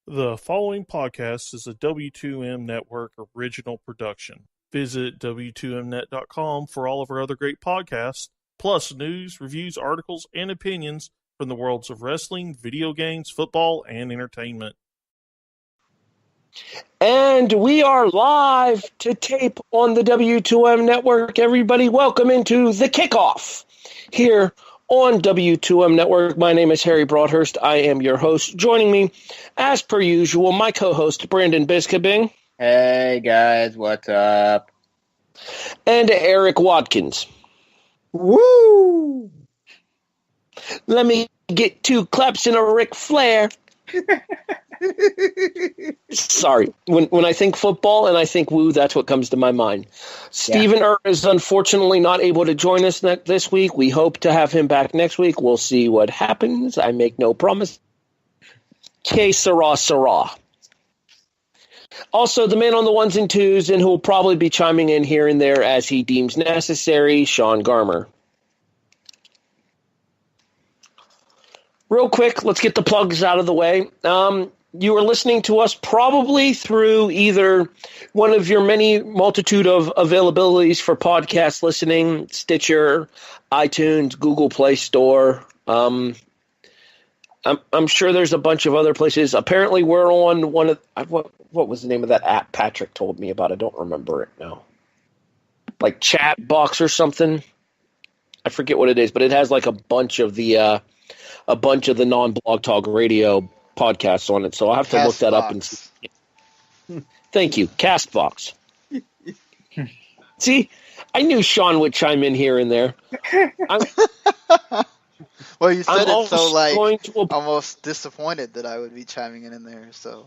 The following podcast is a W2M Network original production. Visit W2Mnet.com for all of our other great podcasts, plus news, reviews, articles, and opinions from the worlds of wrestling, video games, football, and entertainment. And we are live to tape on the W2M Network. Everybody, welcome into the Kickoff here on W2M Network. My name is Harry Broadhurst. I am your host. Joining me, as per usual, my co-host, Brandon Biskabing. Hey, guys. What's up? And Erik Watkins. Woo! Let me get 2 claps and a Ric Flair. Sorry. When I think football and I think woo, that's what comes to my mind. Stephen Earp is unfortunately not able to join us this week. We hope to have him back next week. We'll see what happens. I make no promise. Que sera, sera. Also, the man on the ones and twos, and who will probably be chiming in here and there as he deems necessary, Sean Garmer. Real quick, let's get the plugs out of the way. You are listening to us probably through either one of your many multitude of availabilities for podcast listening, Stitcher, iTunes, Google Play Store. I'm sure there's a bunch of other places. Apparently, we're on one of what was the name of that app Patrick told me about? I don't remember it now. Like Chat Box or something. I forget what it is, but it has like a bunch of the non-Blog Talk Radio podcasts on it, so I'll have to look that up and see. Thank you, Castbox. See, I knew Sean would chime in here and there. Well, you said it so like almost disappointed that I would be chiming in there, so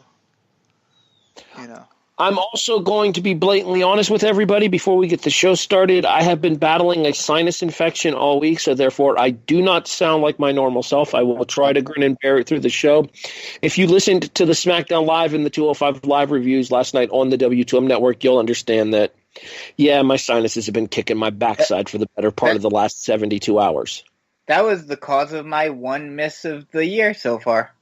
you know. I'm also going to be blatantly honest with everybody before we get the show started. I have been battling a sinus infection all week, so therefore I do not sound like my normal self. I will try to grin and bear it through the show. If you listened to the SmackDown Live and the 205 Live reviews last night on the W2M Network, you'll understand that, yeah, my sinuses have been kicking my backside for the better part of the last 72 hours. That was the cause of my one miss of the year so far.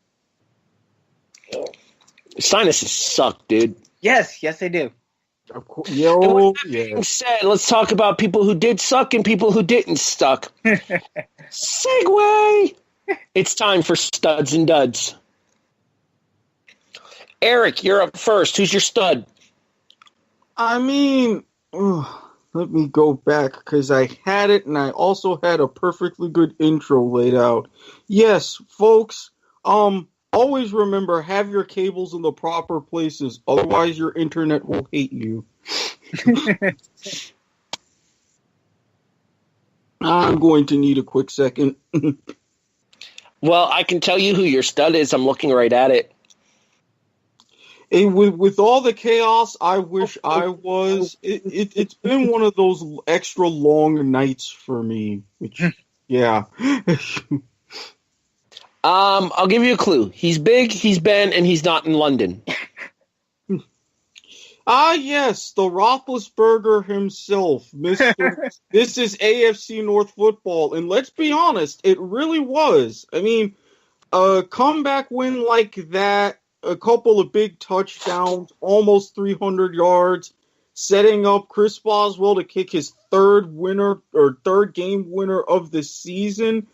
Sinuses suck, dude. Yes, they do. Being said, let's talk about people who did suck and people who didn't suck. Segue! It's time for Studs and Duds. Erik, you're up first. Who's your stud? I mean, let me go back because I had it and I also had a perfectly good intro laid out. Yes, folks, always remember, have your cables in the proper places, otherwise your internet will hate you. I'm going to need a quick second. Well, I can tell you who your stud is. I'm looking right at it. And with all the chaos, I wish I was. It's been one of those extra long nights for me. Which, yeah. I'll give you a clue. He's big, he's Ben, and he's not in London. Yes, the Roethlisberger himself, Mr. This is AFC North football, and let's be honest, it really was. I mean, a comeback win like that, a couple of big touchdowns, almost 300 yards, setting up Chris Boswell to kick his third game winner of the season.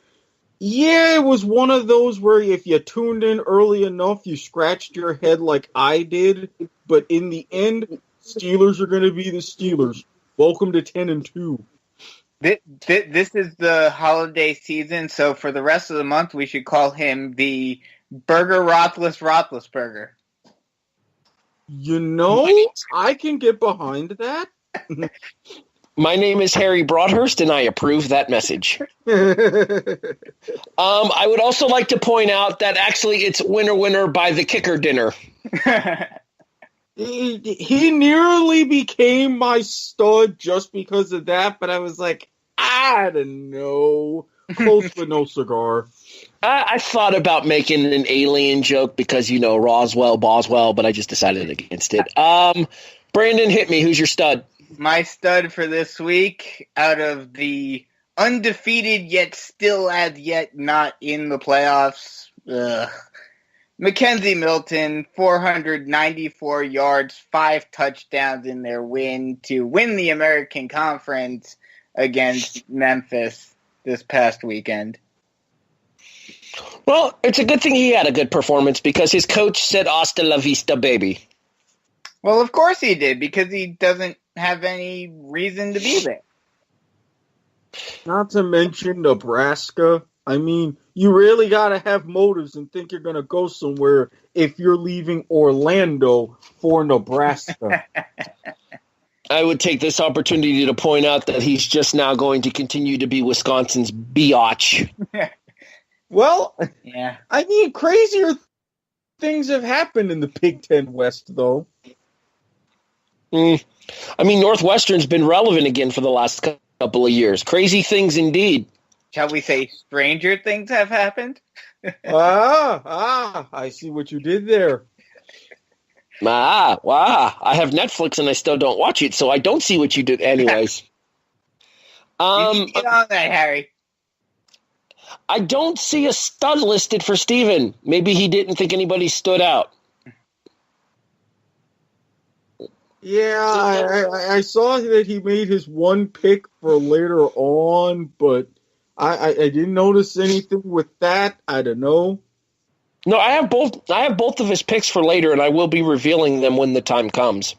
Yeah, it was one of those where if you tuned in early enough, you scratched your head like I did. But in the end, Steelers are going to be the Steelers. Welcome to 10-2. This is the holiday season, so for the rest of the month, we should call him the Burger Roethlisberger. You know, I can get behind that. My name is Harry Broadhurst, and I approve that message. I would also like to point out that actually it's Winner Winner by the Kicker Dinner. He nearly became my stud just because of that, but I was like, I don't know. Close but no cigar. I thought about making an alien joke because, you know, Roswell, Boswell, but I just decided against it. Brandon, hit me. Who's your stud? My stud for this week, out of the undefeated yet still as yet not in the playoffs, Mackenzie Milton, 494 yards, 5 touchdowns in their win to win the American Conference against Memphis this past weekend. Well, it's a good thing he had a good performance because his coach said hasta la vista, baby. Well, of course he did, because he doesn't have any reason to be there. Not to mention Nebraska. I mean, you really got to have motives and think you're going to go somewhere if you're leaving Orlando for Nebraska. I would take this opportunity to point out that he's just now going to continue to be Wisconsin's biatch. Well, Yeah. I mean, crazier things have happened in the Big Ten West, though. I mean, Northwestern's been relevant again for the last couple of years. Crazy things indeed. Shall we say stranger things have happened? I see what you did there. Wow. I have Netflix and I still don't watch it, so I don't see what you did anyways. You need to get on that, Harry. I don't see a stud listed for Steven. Maybe he didn't think anybody stood out. Yeah, I saw that he made his one pick for later on, but I didn't notice anything with that. I don't know. No, I have both of his picks for later, and I will be revealing them when the time comes.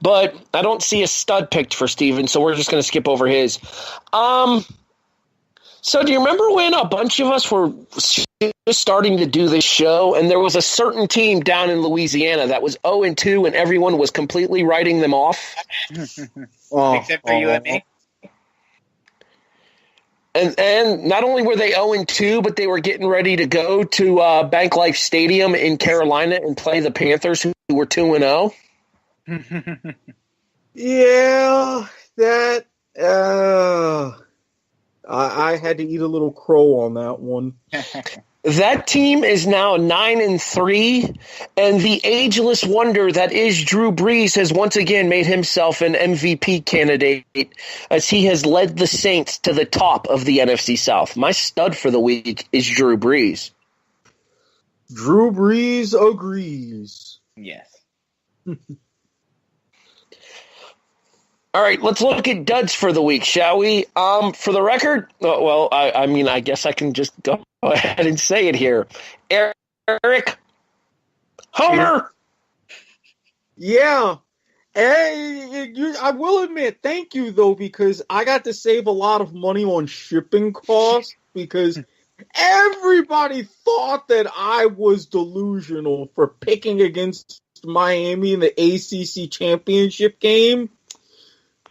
But I don't see a stud picked for Steven, so we're just going to skip over his. So do you remember when a bunch of us were just starting to do this show, and there was a certain team down in Louisiana that was 0-2, and everyone was completely writing them off? Except for you and me. And not only were they 0-2, but they were getting ready to go to Bank Life Stadium in Carolina and play the Panthers, who were 2-0. Yeah, that. I had to eat a little crow on that one. That team is now 9-3, and the ageless wonder that is Drew Brees has once again made himself an MVP candidate as he has led the Saints to the top of the NFC South. My stud for the week is Drew Brees. Drew Brees agrees. Yes. All right, let's look at duds for the week, shall we? For the record, I mean, I guess I can just go ahead and say it here. Erik, Homer. Yeah. Hey, I will admit, thank you, though, because I got to save a lot of money on shipping costs because everybody thought that I was delusional for picking against Miami in the ACC championship game.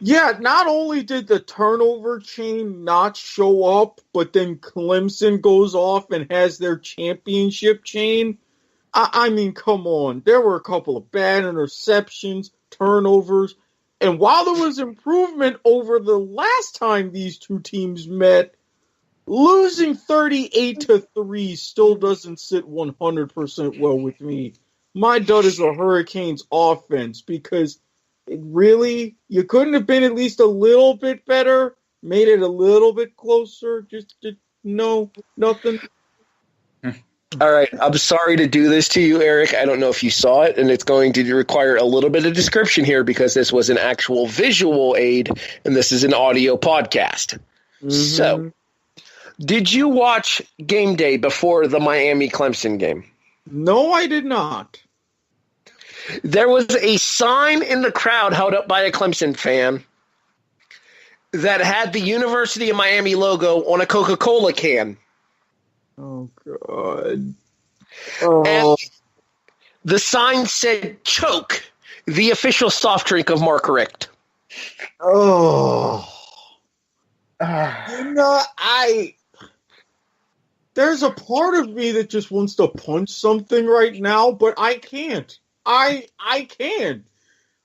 Yeah, not only did the turnover chain not show up, but then Clemson goes off and has their championship chain. I mean, come on. There were a couple of bad interceptions, turnovers, and while there was improvement over the last time these two teams met, losing 38-3 still doesn't sit 100% well with me. My dud is the Hurricanes offense because really, you couldn't have been at least a little bit better, made it a little bit closer, no, nothing. All right, I'm sorry to do this to you, Erik. I don't know if you saw it, and it's going to require a little bit of description here because this was an actual visual aid, and this is an audio podcast. Mm-hmm. So, did you watch game day before the Miami-Clemson game? No, I did not. There was a sign in the crowd held up by a Clemson fan that had the University of Miami logo on a Coca-Cola can. Oh, God. And the sign said, "Choke, the official soft drink of Mark Richt." Oh. There's a part of me that just wants to punch something right now, but I can't. I can't.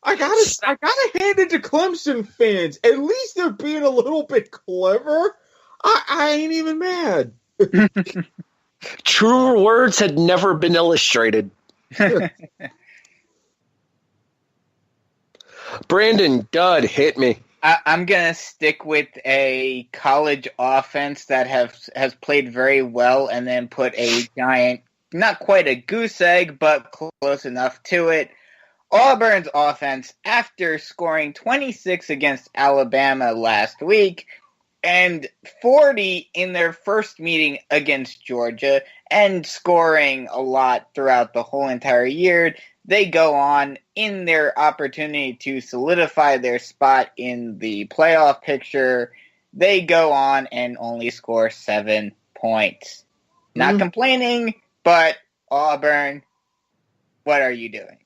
I gotta hand it to Clemson fans. At least they're being a little bit clever. I ain't even mad. Truer words had never been illustrated. Brandon, dud, hit me. I'm going to stick with a college offense that has played very well and then put a giant not quite a goose egg, but close enough to it. Auburn's offense, after scoring 26 against Alabama last week and 40 in their first meeting against Georgia and scoring a lot throughout the whole entire year, they go on in their opportunity to solidify their spot in the playoff picture. They go on and only score 7 points. Not complaining, but Auburn, what are you doing?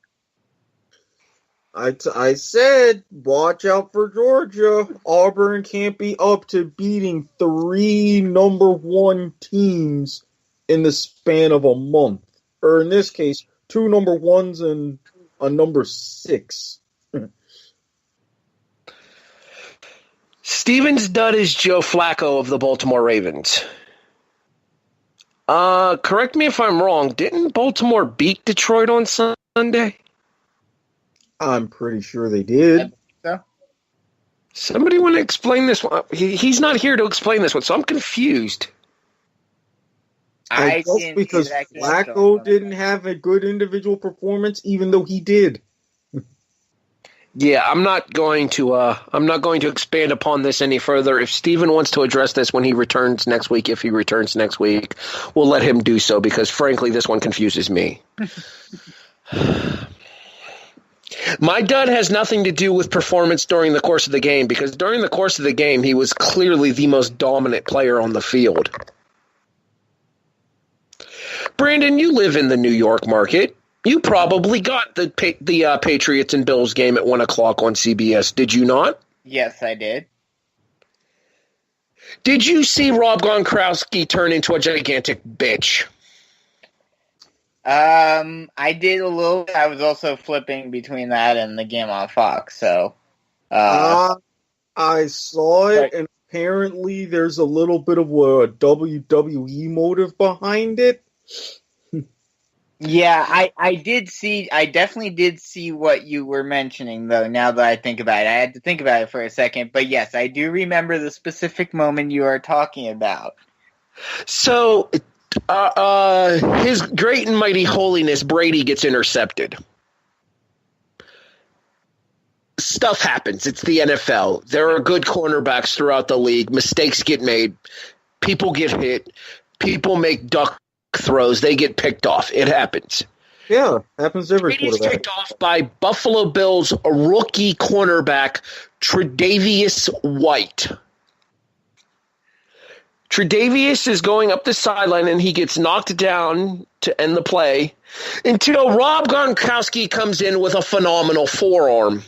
I said, watch out for Georgia. Auburn can't be up to beating 3 number 1 teams in the span of a month. Or in this case, 2 number 1s and a number 6. Steven's dud is Joe Flacco of the Baltimore Ravens. Correct me if I'm wrong. Didn't Baltimore beat Detroit on Sunday? I'm pretty sure they did. So? Somebody want to explain this one? He's not here to explain this one, so I'm confused. I guess because Flacco didn't have a good individual performance, even though he did. Yeah, I'm not going to expand upon this any further. If Steven wants to address this when he returns next week, if he returns next week, we'll let him do so because, frankly, this one confuses me. My dud has nothing to do with performance during the course of the game because during the course of the game, he was clearly the most dominant player on the field. Brandon, you live in the New York market. You probably got the Patriots and Bills game at 1 o'clock on CBS, did you not? Yes, I did. Did you see Rob Gronkowski turn into a gigantic bitch? I did a little. I was also flipping between that and the game on Fox. So, I saw it, and apparently there's a little bit of a WWE motive behind it. Yeah, I did see. I definitely did see what you were mentioning, though. Now that I think about it, I had to think about it for a second. But yes, I do remember the specific moment you are talking about. So. His great and mighty holiness, Brady, gets intercepted. Stuff happens. It's the NFL. There are good cornerbacks throughout the league. Mistakes get made. People get hit. People make duck throws. They get picked off. It happens. Yeah, happens every Brady's quarterback. picked off by Buffalo Bills rookie cornerback Tre'Davious White. Tre'Davious is going up the sideline, and he gets knocked down to end the play until Rob Gronkowski comes in with a phenomenal forearm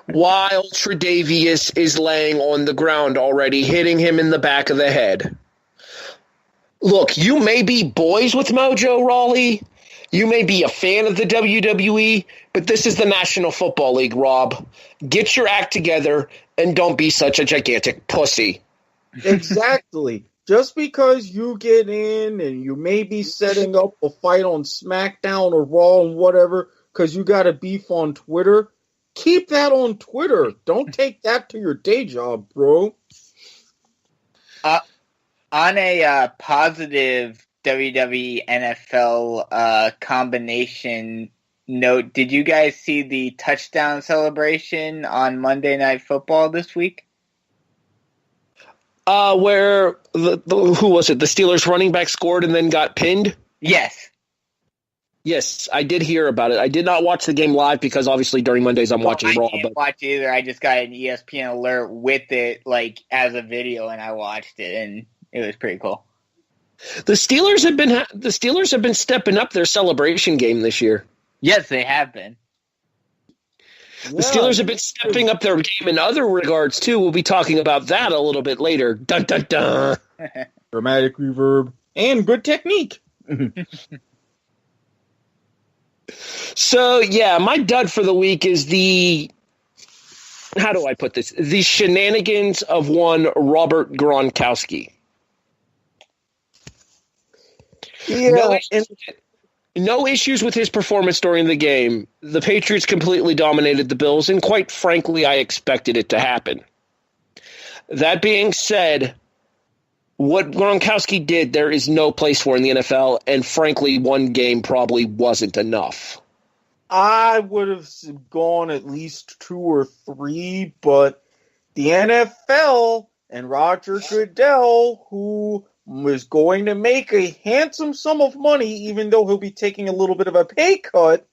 while Tre'Davious is laying on the ground already, hitting him in the back of the head. Look, you may be boys with Mojo Rawley. You may be a fan of the WWE, but this is the National Football League, Rob. Get your act together and don't be such a gigantic pussy. Exactly. Just because you get in and you may be setting up a fight on SmackDown or Raw and whatever because you got a beef on Twitter, keep that on Twitter. Don't take that to your day job, bro. On a positive WWE NFL combination note, did you guys see the touchdown celebration on Monday Night Football this week? Where who was it? The Steelers running back scored and then got pinned? Yes. Yes, I did hear about it. I did not watch the game live because obviously during Mondays I'm watching Raw. I didn't watch either. I just got an ESPN alert with it, like as a video, and I watched it, and it was pretty cool. The Steelers have been stepping up their celebration game this year. Yes, they have been. The Steelers have been stepping up their game in other regards too. We'll be talking about that a little bit later. Dun dun dun. Dramatic reverb and good technique. So yeah, my dud for the week is how do I put this? The shenanigans of one Robert Gronkowski. Yeah, no issues with his performance during the game. The Patriots completely dominated the Bills, and quite frankly, I expected it to happen. That being said, What Gronkowski did, there is no place for in the NFL, and frankly, one game probably wasn't enough. I would have gone at least 2 or 3, but the NFL and Roger Goodell, who is going to make a handsome sum of money, even though he'll be taking a little bit of a pay cut,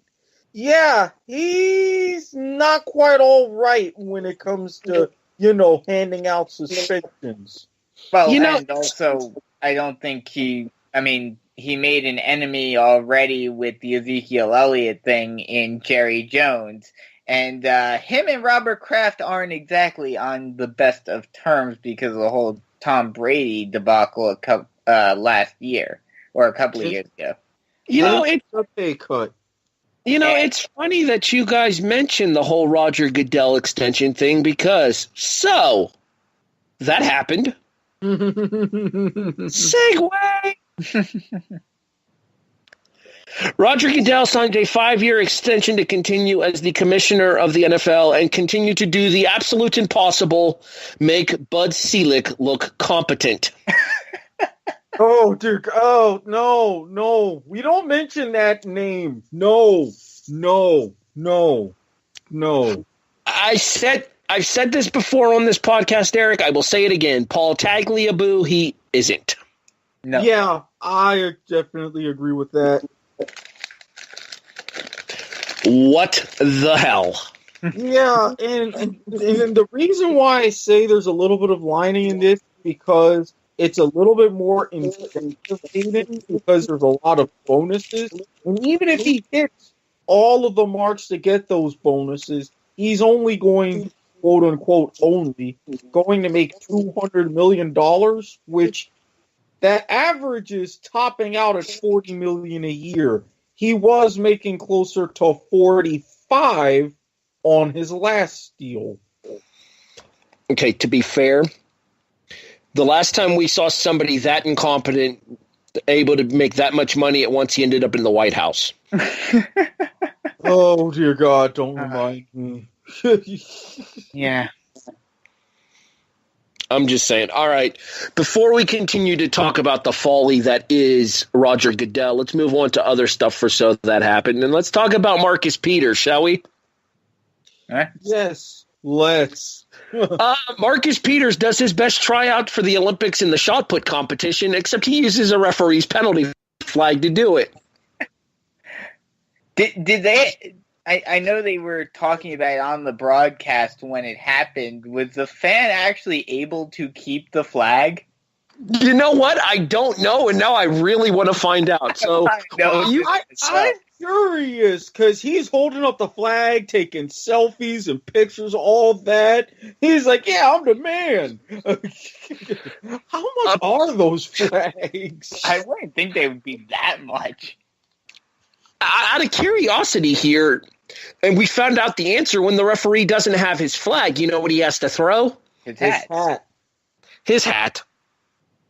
yeah, he's not quite all right when it comes to, handing out suspensions. Well, and also, I don't think he made an enemy already with the Ezekiel Elliott thing in Jerry Jones. And him and Robert Kraft aren't exactly on the best of terms because of the whole Tom Brady debacle last year or a couple of years ago. It's a pay cut. It's funny that you guys mentioned the whole Roger Goodell extension thing because that happened. Segue. Roger Goodell signed a 5-year extension to continue as the commissioner of the NFL and continue to do the absolute impossible, make Bud Selig look competent. Oh, dear. Oh, no. We don't mention that name. No. I've said this before on this podcast, Eric. I will say it again. Paul Tagliabue, he isn't. No. Yeah, I definitely agree with that. What the hell? Yeah, and the reason why I say there's a little bit of lining in this because it's a little bit more intimidating because there's a lot of bonuses. And even if he hits all of the marks to get those bonuses, he's only going, quote unquote, going to make $200 million, which that averages topping out at $40 million a year. He was making closer to 45 on his last deal. Okay, to be fair, the last time we saw somebody that incompetent able to make that much money at once, he ended up in the White House. Oh, dear God, don't remind me. Yeah. I'm just saying. All right. Before we continue to talk about the folly that is Roger Goodell, let's move on to other stuff for so that happened. And let's talk about Marcus Peters, shall we? Yes, let's. Marcus Peters does his best tryout for the Olympics in the shot put competition, except he uses a referee's penalty flag to do it. Did they... I know they were talking about it on the broadcast when it happened. Was the fan actually able to keep the flag? You know what? I don't know, and now I really want to find out. So I'm curious because he's holding up the flag, taking selfies and pictures, all that. He's like, "Yeah, I'm the man." How much are those flags? I wouldn't think they would be that much. Out of curiosity here, and we found out the answer when the referee doesn't have his flag. You know what he has to throw? His hat. His hat.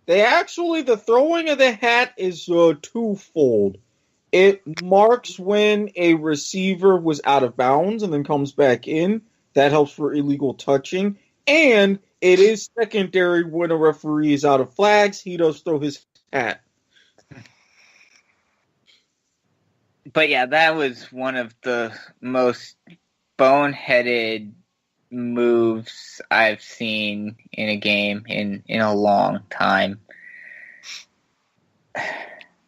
The throwing of the hat is twofold. It marks when a receiver was out of bounds and then comes back in. That helps for illegal touching. And it is secondary when a referee is out of flags. He does throw his hat. But yeah, that was one of the most boneheaded moves I've seen in a game in a long time.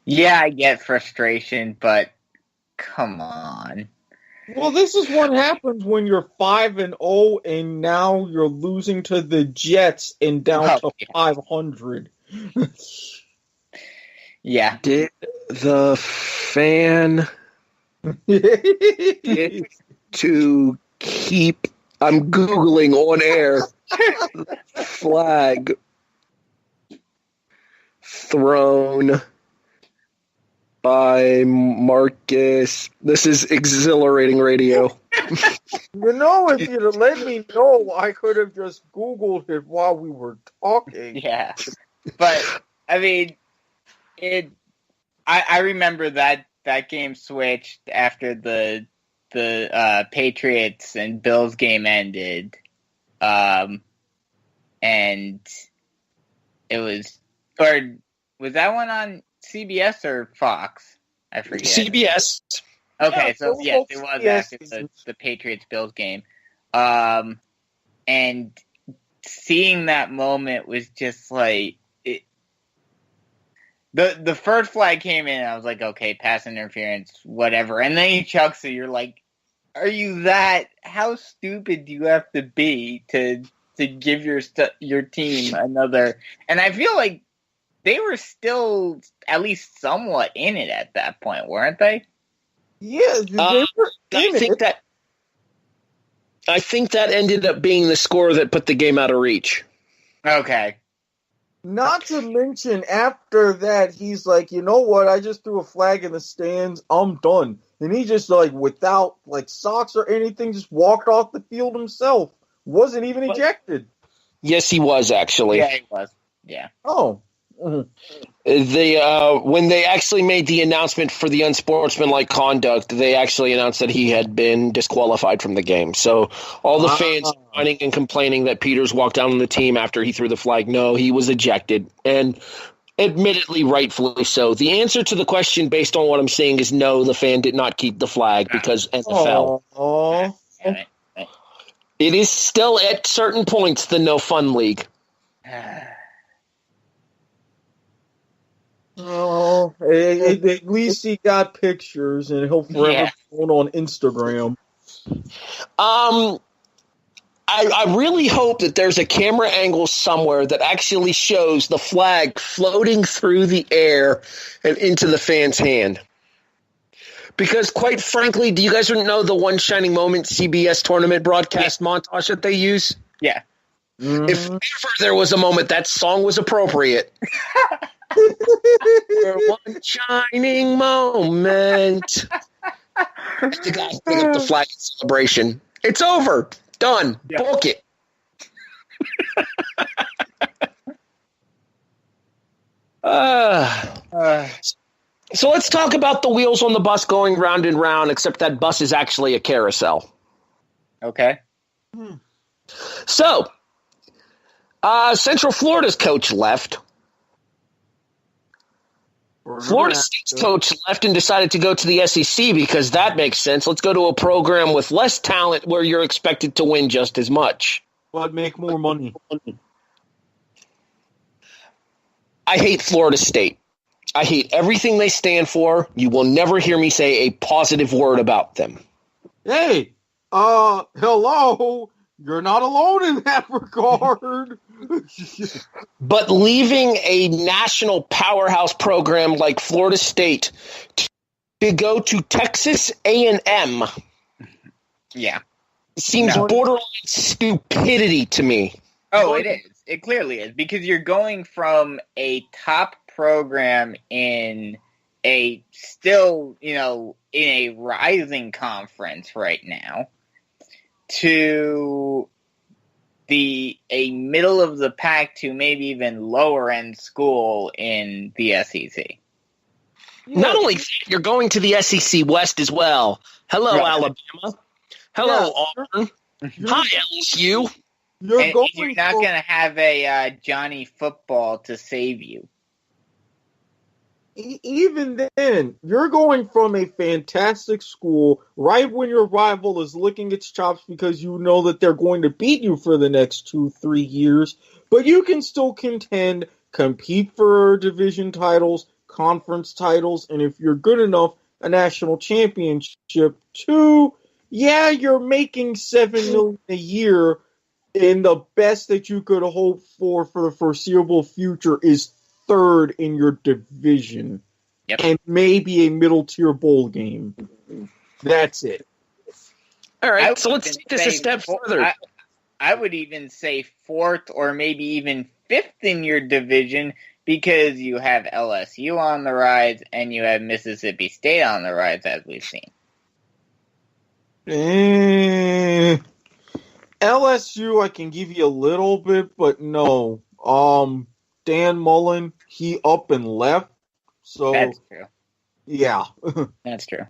Yeah, I get frustration, but come on. Well, this is what happens when you're 5-0 and now you're losing to the Jets and down to 500. Yeah. Did the fan get to keep, I'm Googling on air, flag thrown by Marcus? This is exhilarating radio. You know, if you'd have let me know, I could have just Googled it while we were talking. Yeah. But, I mean, I remember that game switched after the Patriots and Bills game ended. And it was Or was that one on CBS or Fox? I forget. CBS. Okay, Yeah, so yes, it was after CBS. the Patriots-Bills game. And seeing that moment was just like the first flag came in and I was like, okay, pass interference, whatever. And then he chucks it, you're like, are you how stupid do you have to be to give your team another? And I feel like they were still at least somewhat in it at that point, weren't they? Yeah, they were in it. I think that ended up being the score that put the game out of reach. Okay. Not to mention, after that, he's like, you know what? I just threw a flag in the stands. I'm done. And he just, like, without, like, socks or anything, just walked off the field himself. Wasn't even ejected. Yes, he was, actually. Yeah, he was. Yeah. Oh. Mhm. When they actually made the announcement for the unsportsmanlike conduct, they actually announced that he had been disqualified from the game. So all the fans whining and complaining that Peters walked down on the team after he threw the flag. No, he was ejected, and admittedly, rightfully so. The answer to the question, based on what I'm seeing, is no. The fan did not keep the flag because NFL. Oh. It is still at certain points the no fun league. Oh, at least he got pictures, and he'll forever be on Instagram. I really hope that there's a camera angle somewhere that actually shows the flag floating through the air and into the fan's hand. Because, quite frankly, do you guys know the One Shining Moment CBS tournament broadcast montage that they use? Yeah. If ever there was a moment that song was appropriate. For one shining moment. The guys bring up the flag celebration. It's over. Done. Yeah. Book it. So let's talk about the wheels on the bus going round and round, except that bus is actually a carousel. Okay. So, Central Florida's coach left. Florida State's coach left and decided to go to the SEC because that makes sense. Let's go to a program with less talent where you're expected to win just as much. But make more money. I hate Florida State. I hate everything they stand for. You will never hear me say a positive word about them. Hey, hello. You're not alone in that regard. But leaving a national powerhouse program like Florida State to go to Texas A&M seems borderline stupidity to me. Oh, it is. It clearly is. Because you're going from a top program in a still, in a rising conference right now to a middle of the pack to maybe even lower end school in the SEC. Not only that, you're going to the SEC West as well. Hello, right. Alabama. Hello, Auburn. Hi, LSU. You're not going to have a Johnny Football to save you. Even then, you're going from a fantastic school right when your rival is licking its chops because you know that they're going to beat you for the next 2-3 years, but you can still contend, compete for division titles, conference titles, and if you're good enough, a national championship too. Yeah, you're making $7 million a year, and the best that you could hope for the foreseeable future is third in your division, and maybe a middle-tier bowl game. That's it. All right, so let's take this a step further. I would even say fourth or maybe even fifth in your division because you have LSU on the rise and you have Mississippi State on the rise, as we've seen. LSU, I can give you a little bit, but no. Dan Mullen, he up and left. So that's true. Yeah. That's true.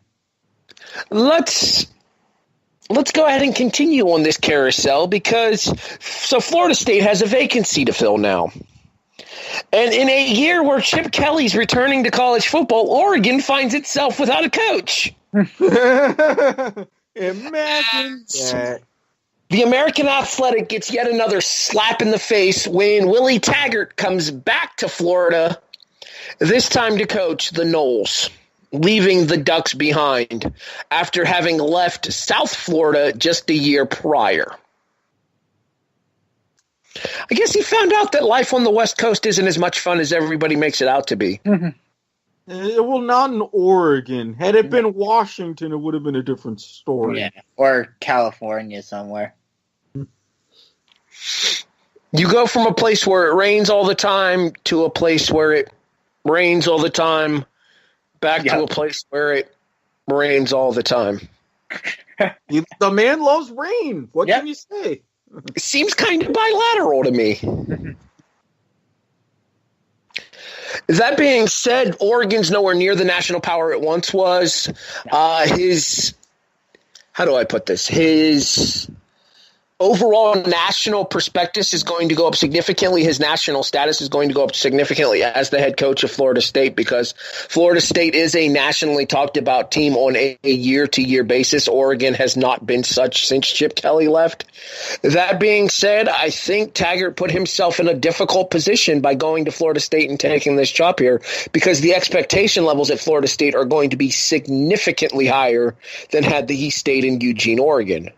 Let's go ahead and continue on this carousel because Florida State has a vacancy to fill now. And in a year where Chip Kelly's returning to college football, Oregon finds itself without a coach. Imagine that. The American Athletic gets yet another slap in the face when Willie Taggart comes back to Florida, this time to coach the Noles, leaving the Ducks behind after having left South Florida just a year prior. I guess he found out that life on the West Coast isn't as much fun as everybody makes it out to be. Well, not in Oregon. Had it been Washington, it would have been a different story. Yeah, or California somewhere. You go from a place where it rains all the time to a place where it rains all the time, back to a place where it rains all the time. The man loves rain. What can you say? It seems kind of bilateral to me. That being said, Oregon's nowhere near the national power it once was. How do I put this? His overall national prospectus is going to go up significantly. His national status is going to go up significantly as the head coach of Florida State, because Florida State is a nationally talked about team on a year-to-year basis. Oregon has not been such since Chip Kelly left. That being said, I think Taggart put himself in a difficult position by going to Florida State and taking this job here, because the expectation levels at Florida State are going to be significantly higher than had he stayed in Eugene, Oregon.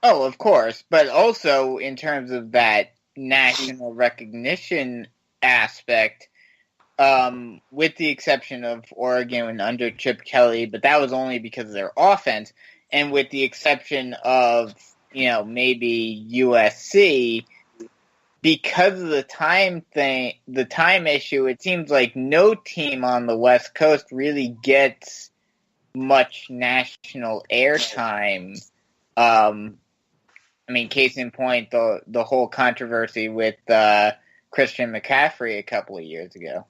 Oh, of course, but also in terms of that national recognition aspect, with the exception of Oregon under Chip Kelly, but that was only because of their offense, and with the exception of, maybe USC, because of the time issue, it seems like no team on the West Coast really gets much national airtime. Case in point, the whole controversy with Christian McCaffrey a couple of years ago.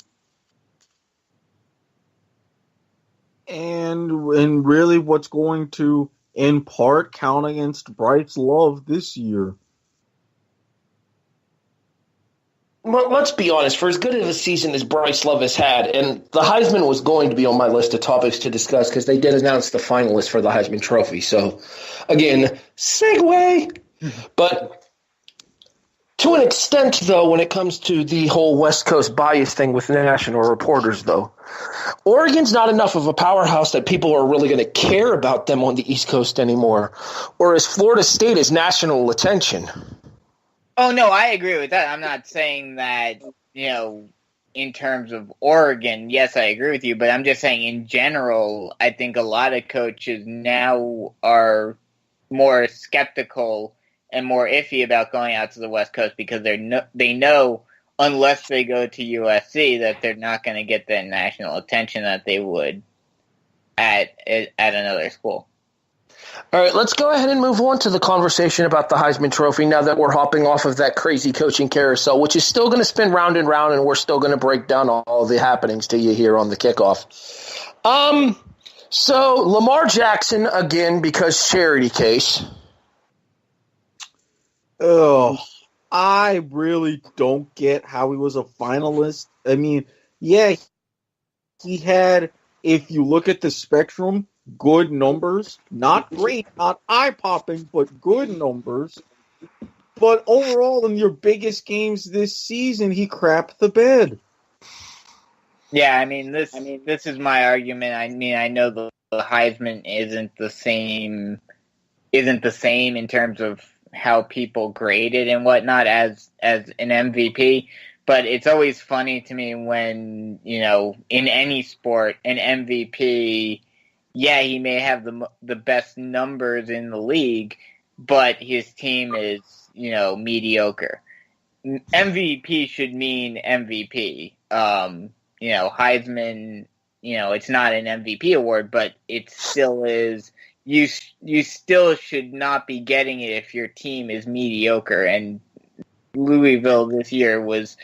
And really what's going to, in part, count against Bryce Love this year. Well, let's be honest, for as good of a season as Bryce Love has had, and the Heisman was going to be on my list of topics to discuss because they did announce the finalists for the Heisman Trophy. So, again, segue. But to an extent, though, when it comes to the whole West Coast bias thing with national reporters, though, Oregon's not enough of a powerhouse that people are really going to care about them on the East Coast anymore, whereas Florida State is national attention. Oh, no, I agree with that. I'm not saying that, in terms of Oregon, yes, I agree with you, but I'm just saying in general, I think a lot of coaches now are more skeptical and more iffy about going out to the West Coast because they know unless they go to USC that they're not going to get the national attention that they would at another school. All right, let's go ahead and move on to the conversation about the Heisman Trophy now that we're hopping off of that crazy coaching carousel, which is still going to spin round and round, and we're still going to break down all the happenings to you here on the kickoff. So Lamar Jackson, again, because charity case. Oh, I really don't get how he was a finalist. He had, if you look at the spectrum, good numbers. Not great, not eye-popping, but good numbers. But overall, in your biggest games this season, he crapped the bed. Yeah, this is my argument. I know the Heisman isn't the same in terms of how people grade it and whatnot as an MVP. But it's always funny to me when, in any sport, an MVP, he may have the best numbers in the league, but his team is, mediocre. MVP should mean MVP. Heisman, it's not an MVP award, but it still is. You still should not be getting it if your team is mediocre. And Louisville this year was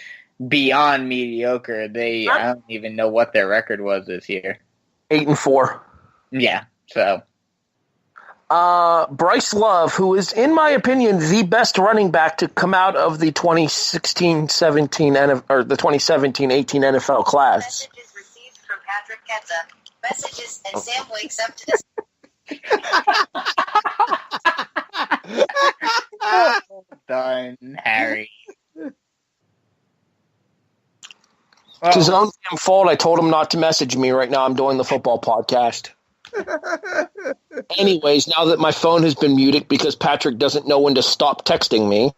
beyond mediocre. I don't even know what their record was this year. 8-4. Yeah. So Bryce Love, who is, in my opinion, the best running back to come out of the 2016-17 or the 2017-18 NFL class. Messages received from Patrick Ketza. Messages, and Sam wakes up to this. Done, Harry. It's his own damn fault. I told him not to message me. Right now I'm doing the football podcast. Anyways, now that my phone has been muted because Patrick doesn't know when to stop texting me,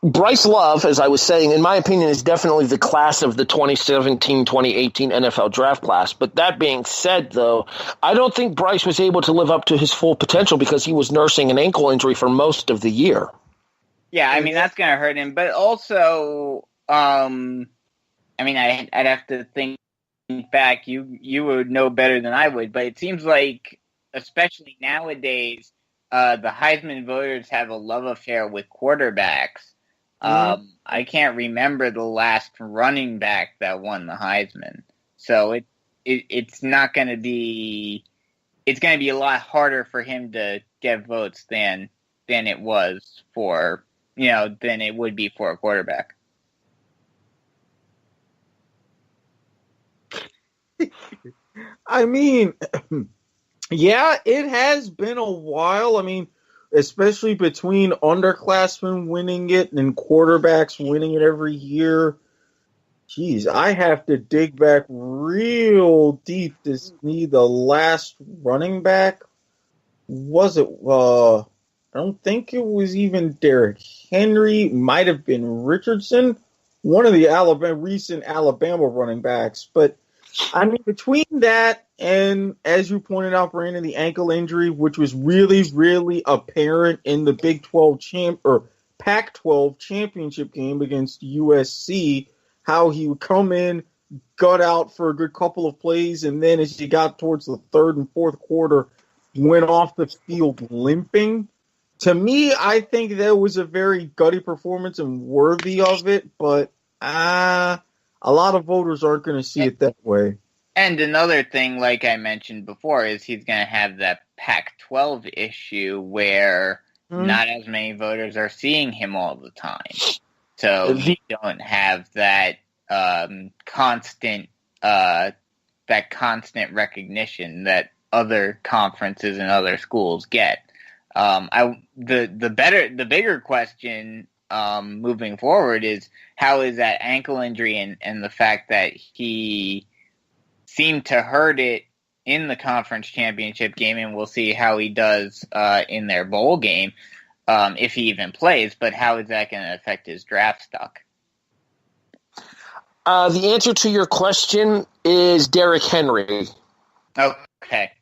Bryce Love, as I was saying, in my opinion, is definitely the class of the 2017-2018 NFL draft class. But that being said, though, I don't think Bryce was able to live up to his full potential because he was nursing an ankle injury for most of the year. Yeah, I mean, that's going to hurt him. But also, I mean, I'd have to think back. You would know better than I would. But it seems like, especially nowadays, the Heisman voters have a love affair with quarterbacks. I can't remember the last running back that won the Heisman. So it's not going to be – it's going to be a lot harder for him to get votes than it was for – than it would be for a quarterback. I mean, yeah, it has been a while. I mean, especially between underclassmen winning it and quarterbacks winning it every year. Jeez, I have to dig back real deep to see the last running back. Was it, I don't think it was even Derrick Henry. Might have been Richardson, one of the recent Alabama running backs. But, I mean, between that and, as you pointed out, Brandon, the ankle injury, which was really, really apparent in the Big 12 Pac-12 championship game against USC, how he would come in, gut out for a good couple of plays, and then as he got towards the third and fourth quarter, went off the field limping. To me, I think that was a very gutty performance and worthy of it, but a lot of voters aren't going to see it that way. And another thing, like I mentioned before, is he's going to have that Pac-12 issue where not as many voters are seeing him all the time. So you don't have that constant recognition that other conferences and other schools get. The bigger question moving forward is how is that ankle injury and the fact that he seemed to hurt it in the conference championship game, and we'll see how he does in their bowl game if he even plays, but how is that going to affect his draft stock? The answer to your question is Derrick Henry. Okay.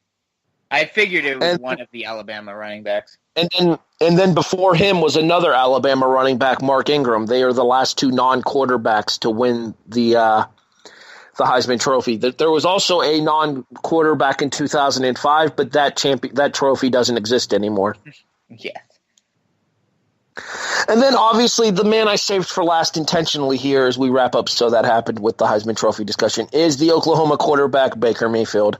I figured it was one of the Alabama running backs. And then before him was another Alabama running back, Mark Ingram. They are the last two non-quarterbacks to win the Heisman Trophy. There was also a non-quarterback in 2005, but that trophy doesn't exist anymore. Yes. And then obviously the man I saved for last intentionally here as we wrap up, so that happened with the Heisman Trophy discussion, is the Oklahoma quarterback Baker Mayfield.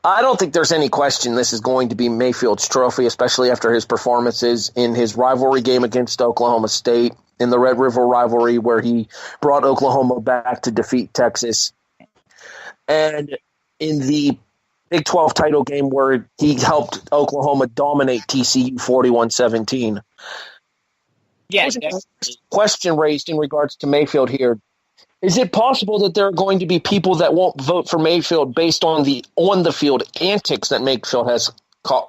I don't think there's any question this is going to be Mayfield's trophy, especially after his performances in his rivalry game against Oklahoma State, in the Red River rivalry where he brought Oklahoma back to defeat Texas, and in the Big 12 title game where he helped Oklahoma dominate TCU 41-17. Yeah, question raised in regards to Mayfield here. Is it possible that there are going to be people that won't vote for Mayfield based on the on-the-field antics that Mayfield has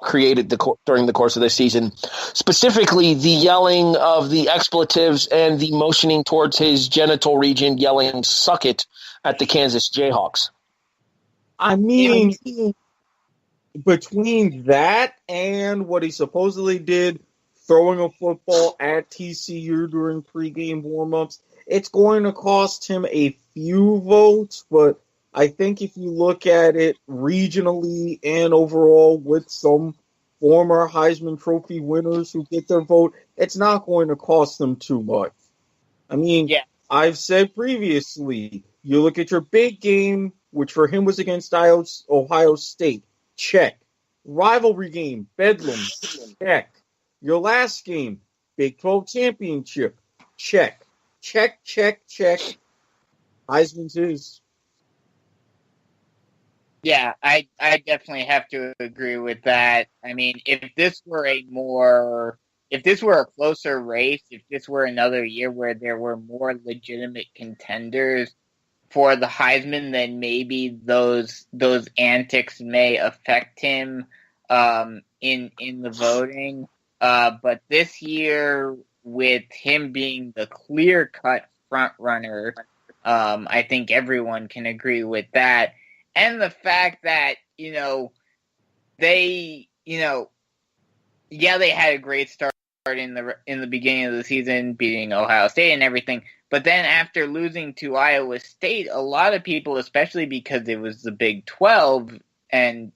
created during the course of this season? Specifically, the yelling of the expletives and the motioning towards his genital region, yelling "suck it" at the Kansas Jayhawks. I mean, between that and what he supposedly did, throwing a football at TCU during pregame warmups, it's going to cost him a few votes, but I think if you look at it regionally and overall with some former Heisman Trophy winners who get their vote, it's not going to cost them too much. I mean, I've said previously, you look at your big game, which for him was against Ohio State, check. Rivalry game, Bedlam, check. Your last game, Big 12 championship, check. Check. Heisman's his. Yeah, I definitely have to agree with that. I mean, if this were a closer race, if this were another year where there were more legitimate contenders for the Heisman, then maybe those antics may affect him in the voting. But this year, with him being the clear-cut front runner, I think everyone can agree with that. And the fact that, they had a great start in the beginning of the season, beating Ohio State and everything. But then after losing to Iowa State, a lot of people, especially because it was the Big 12, and,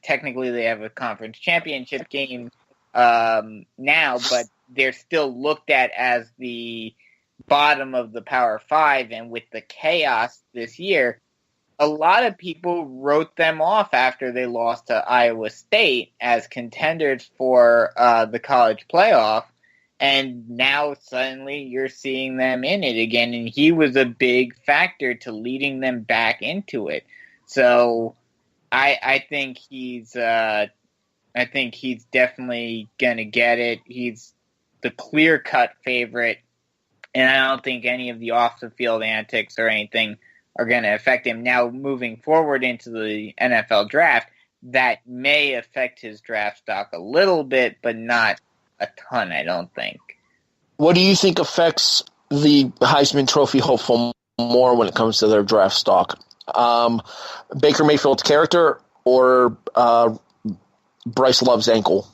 technically they have a conference championship game now, but they're still looked at as the bottom of the Power 5, and with the chaos this year, a lot of people wrote them off after they lost to Iowa State as contenders for the college playoff, and now suddenly you're seeing them in it again, and he was a big factor to leading them back into it. So I think he's definitely gonna get it. He's the clear-cut favorite, and I don't think any of the off-the-field antics or anything are going to affect him. Now, moving forward into the NFL draft, that may affect his draft stock a little bit, but not a ton, I don't think. What do you think affects the Heisman Trophy hopeful more when it comes to their draft stock? Baker Mayfield's character or Bryce Love's ankle?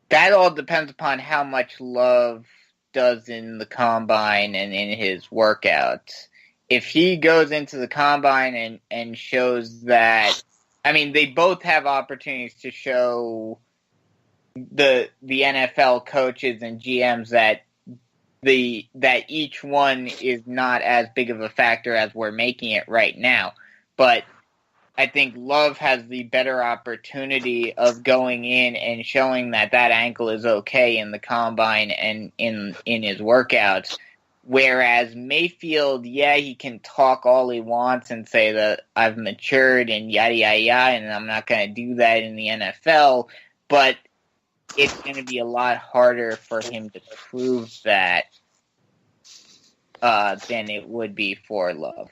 That all depends upon how much Love does in the combine and in his workouts. If he goes into the combine and shows that, I mean, they both have opportunities to show the NFL coaches and GMs that each one is not as big of a factor as we're making it right now. But I think Love has the better opportunity of going in and showing that ankle is okay in the combine and in his workouts. Whereas Mayfield, he can talk all he wants and say that I've matured and yada, yada, yada, and I'm not going to do that in the NFL. But it's going to be a lot harder for him to prove that than it would be for Love.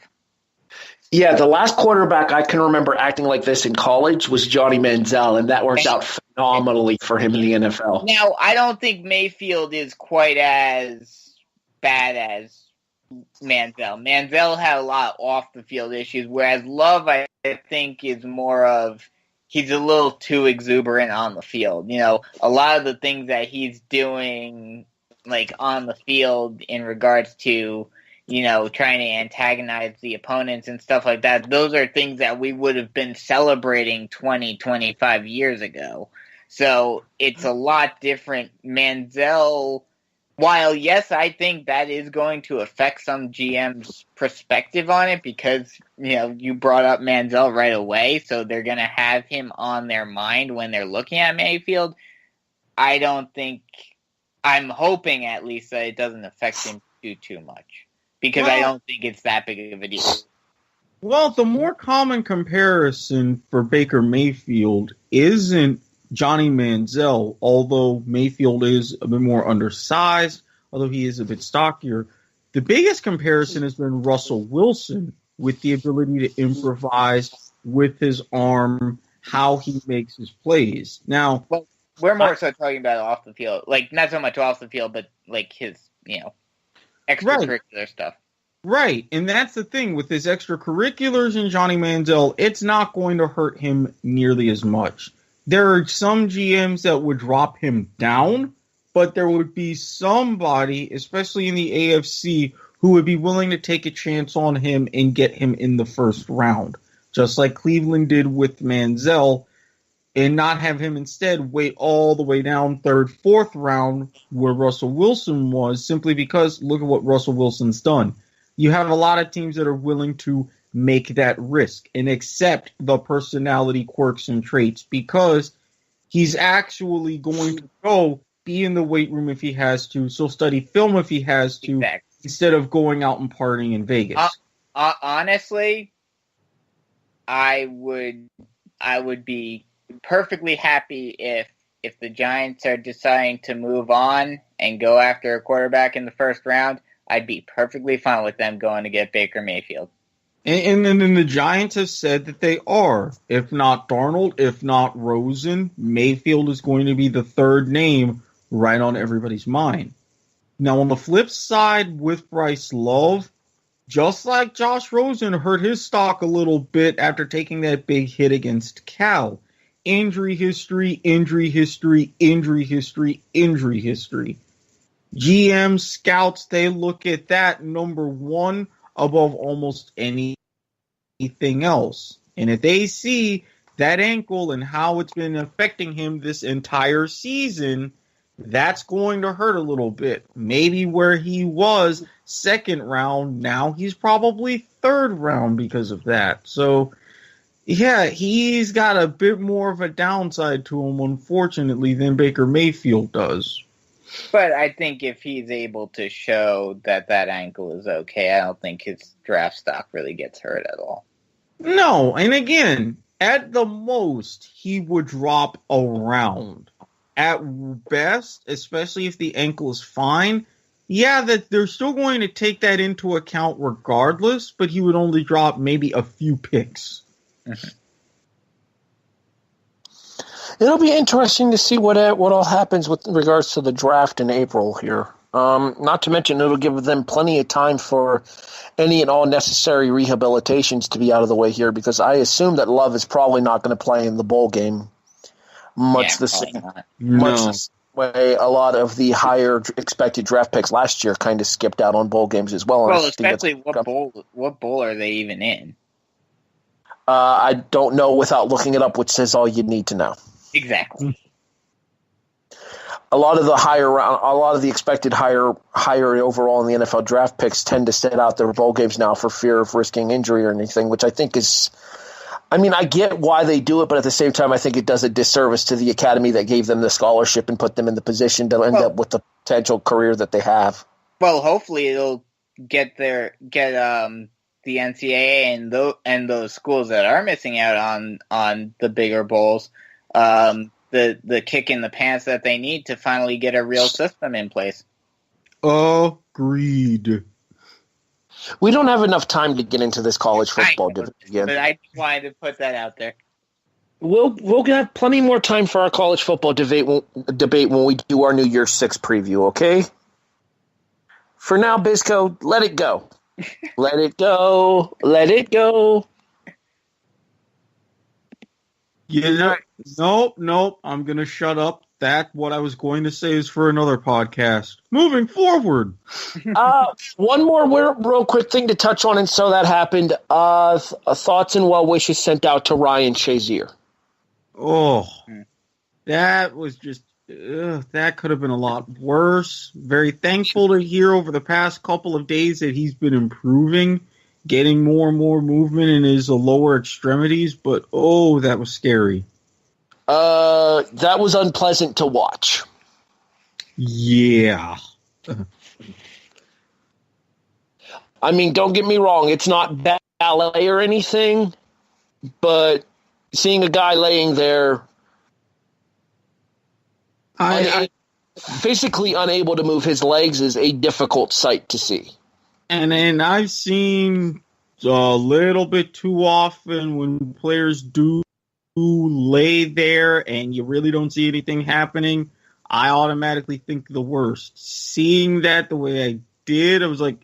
Yeah, the last quarterback I can remember acting like this in college was Johnny Manziel, and that worked out phenomenally for him in the NFL. Now, I don't think Mayfield is quite as bad as Manziel. Manziel had a lot of off-the-field issues, whereas Love, I think, is more of he's a little too exuberant on the field. A lot of the things that he's doing, like, on the field in regards to, trying to antagonize the opponents and stuff like that, those are things that we would have been celebrating 20, 25 years ago. So it's a lot different. Manziel, while, yes, I think that is going to affect some GM's perspective on it because, you brought up Manziel right away, so they're going to have him on their mind when they're looking at Mayfield. I'm hoping at least that it doesn't affect him too much because I don't think it's that big of a deal. Well, the more common comparison for Baker Mayfield isn't Johnny Manziel, although Mayfield is a bit more undersized, although he is a bit stockier. The biggest comparison has been Russell Wilson with the ability to improvise with his arm, how he makes his plays. Now, well, we're more so talking about off the field, like not so much off the field, but like his, extracurricular stuff. Right, and that's the thing with his extracurriculars and Johnny Manziel, it's not going to hurt him nearly as much. There are some GMs that would drop him down, but there would be somebody, especially in the AFC, who would be willing to take a chance on him and get him in the first round, just like Cleveland did with Manziel, and not have him instead wait all the way down third, fourth round where Russell Wilson was, simply because look at what Russell Wilson's done. You have a lot of teams that are willing to make that risk and accept the personality quirks and traits, because he's actually going to go be in the weight room if he has to, so study film if he has to, instead of going out and partying in Vegas. Honestly, I would be perfectly happy if the Giants are deciding to move on and go after a quarterback in the first round. I'd be perfectly fine with them going to get Baker Mayfield. And then the Giants have said that they are. If not Darnold, if not Rosen, Mayfield is going to be the third name right on everybody's mind. Now, on the flip side with Bryce Love, just like Josh Rosen hurt his stock a little bit after taking that big hit against Cal. Injury history, injury history, injury history, injury history. GM scouts, they look at that number one above almost anything else. And if they see that ankle and how it's been affecting him this entire season, that's going to hurt a little bit. Maybe where he was second round, now he's probably third round because of that. So, yeah, he's got a bit more of a downside to him, unfortunately, than Baker Mayfield does. But I think if he's able to show that ankle is okay, I don't think his draft stock really gets hurt at all. No, and again, at the most, he would drop a round. At best, especially if the ankle is fine, yeah, that they're still going to take that into account regardless, but he would only drop maybe a few picks. Mm-hmm. It'll be interesting to see what all happens with regards to the draft in April here. Not to mention it'll give them plenty of time for any and all necessary rehabilitations to be out of the way here, because I assume that Love is probably not going to play in the bowl game. Much the same way a lot of the higher expected draft picks last year kind of skipped out on bowl games as well. Well, especially what bowl are they even in? I don't know without looking it up, which says all you need to know. Exactly. A lot of the expected higher overall in the NFL draft picks tend to sit out their bowl games now for fear of risking injury or anything, which I think is. I mean, I get why they do it, but at the same time, I think it does a disservice to the academy that gave them the scholarship and put them in the position to end up with the potential career that they have. Well, hopefully it'll get the NCAA and those schools that are missing out on the bigger bowls, the kick in the pants that they need to finally get a real system in place. Agreed. We don't have enough time to get into this college football debate again. But I wanted to put that out there. We'll have plenty more time for our college football debate when we do our New Year's 6 preview, okay? For now, Bizco, let it go. Let it go. Let it go. Nope. I'm going to shut up. That, what I was going to say, is for another podcast. Moving forward. One more real quick thing to touch on, and so that happened. Thoughts and well wishes sent out to Ryan Shazier. Oh, that was just, that could have been a lot worse. Very thankful to hear over the past couple of days that he's been improving, getting more and more movement in his lower extremities, but that was scary. That was unpleasant to watch. Yeah. I mean, don't get me wrong, it's not ballet or anything, but seeing a guy laying there physically unable to move his legs is a difficult sight to see. And I've seen a little bit too often when players do lay there and you really don't see anything happening, I automatically think the worst. Seeing that the way I did, I was like,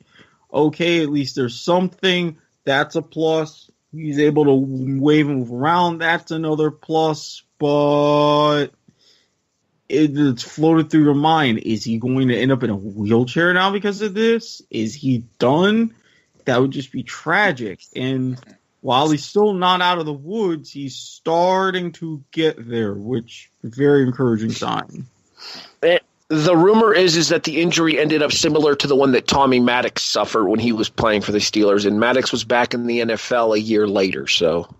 okay, at least there's something. That's a plus. He's able to wave and move around. That's another plus. But it's floated through your mind. Is he going to end up in a wheelchair now because of this? Is he done? That would just be tragic. And while he's still not out of the woods, he's starting to get there, which is a very encouraging sign. The rumor is that the injury ended up similar to the one that Tommy Maddox suffered when he was playing for the Steelers, and Maddox was back in the NFL a year later, so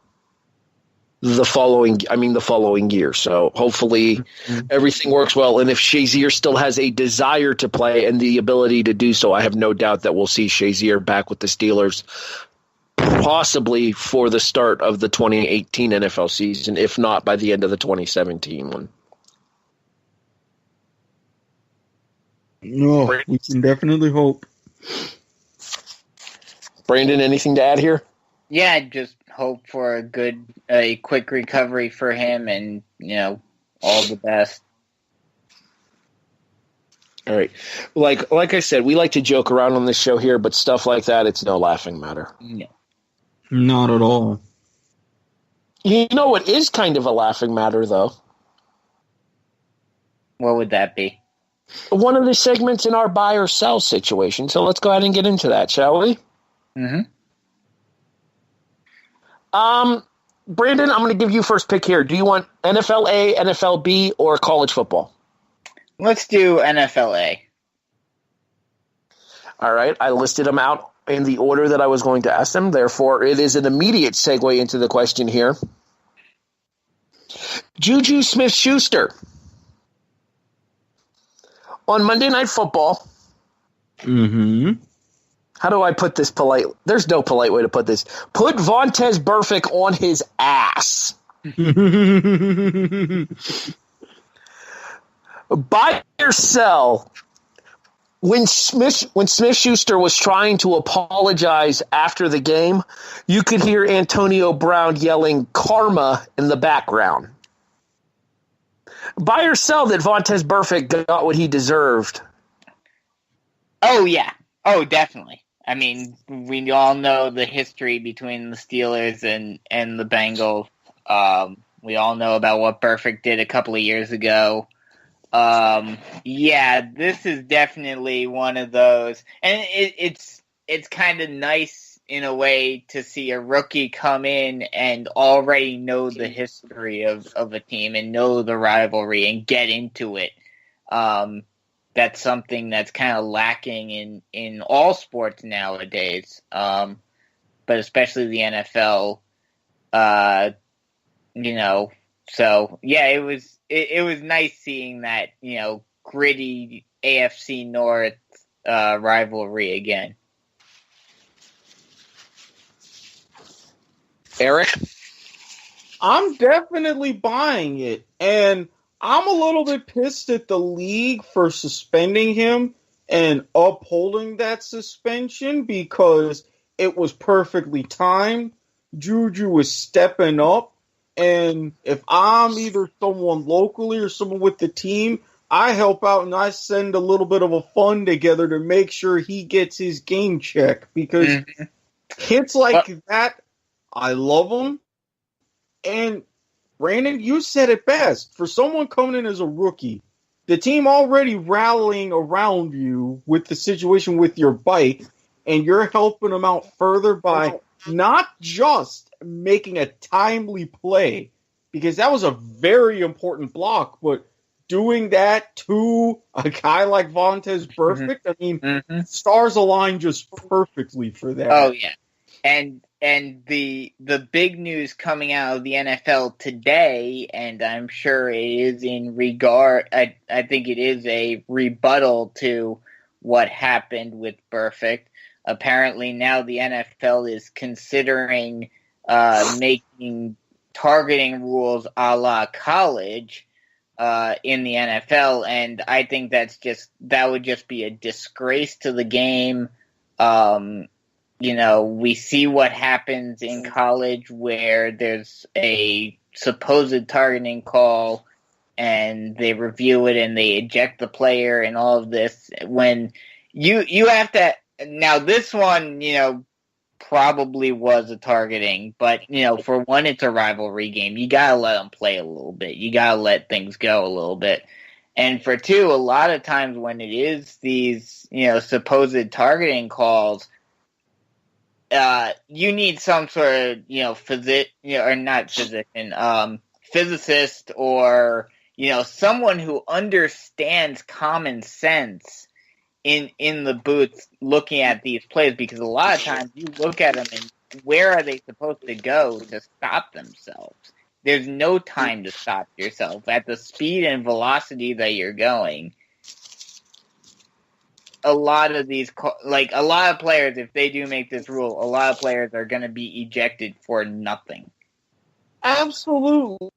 the following year. So hopefully everything works well, and if Shazier still has a desire to play and the ability to do so, I have no doubt that we'll see Shazier back with the Steelers, possibly for the start of the 2018 NFL season, if not by the end of the 2017 one. No, we can definitely hope. Brandon, anything to add here? Yeah, just hope for a quick recovery for him, and all the best. All right. Like I said, we like to joke around on this show here, but stuff like that, it's no laughing matter. No. Not at all. You know what is kind of a laughing matter, though? What would that be? One of the segments in our buy or sell situation. So let's go ahead and get into that, shall we? Mm-hmm. Brandon, I'm going to give you first pick here. Do you want NFL A, NFL B, or college football? Let's do NFL A. All right. I listed them out in the order that I was going to ask them. Therefore, it is an immediate segue into the question here. Juju Smith-Schuster. On Monday Night Football. Mm-hmm. How do I put this polite? There's no polite way to put this. Put Vontez Burfict on his ass. Buy or sell. When Smith-Schuster was trying to apologize after the game, you could hear Antonio Brown yelling "karma" in the background. Buy or sell that Vontez Burfict got what he deserved. Oh, yeah. Oh, definitely. I mean, we all know the history between the Steelers and the Bengals. We all know about what Burfict did a couple of years ago. Yeah, this is definitely one of those. And it's kind of nice in a way to see a rookie come in and already know the history of a team and know the rivalry and get into it. That's something that's kind of lacking in all sports nowadays, but especially the NFL. So yeah, it was nice seeing that gritty AFC North rivalry again. Erik? I'm definitely buying it, and I'm a little bit pissed at the league for suspending him and upholding that suspension because it was perfectly timed. Juju was stepping up, and if I'm either someone locally or someone with the team, I help out and I send a little bit of a fund together to make sure he gets his game check because hits like that, I love them. And Brandon, you said it best. For someone coming in as a rookie, the team already rallying around you with the situation with your bike, and you're helping them out further by not just making a timely play, because that was a very important block, but doing that to a guy like Vontez Burfict, I mean, stars align just perfectly for that. Oh, yeah. And the big news coming out of the NFL today, and I'm sure it is in regard, I think it is a rebuttal to what happened with Burfict. Apparently now the NFL is considering making targeting rules a la college in the NFL, and I think that would just be a disgrace to the game. We see what happens in college where there's a supposed targeting call and they review it and they eject the player and all of this. When you have to, now this one, probably was a targeting, but, for one, it's a rivalry game. You gotta let them play a little bit. You gotta let things go a little bit. And for two, a lot of times when it is these, supposed targeting calls, you need some sort of, physicist or someone who understands common sense in the booth looking at these plays, because a lot of times you look at them and where are they supposed to go to stop themselves? There's no time to stop yourself. At the speed and velocity that you're going, a lot of players, if they do make this rule, a lot of players are going to be ejected for nothing. Absolutely.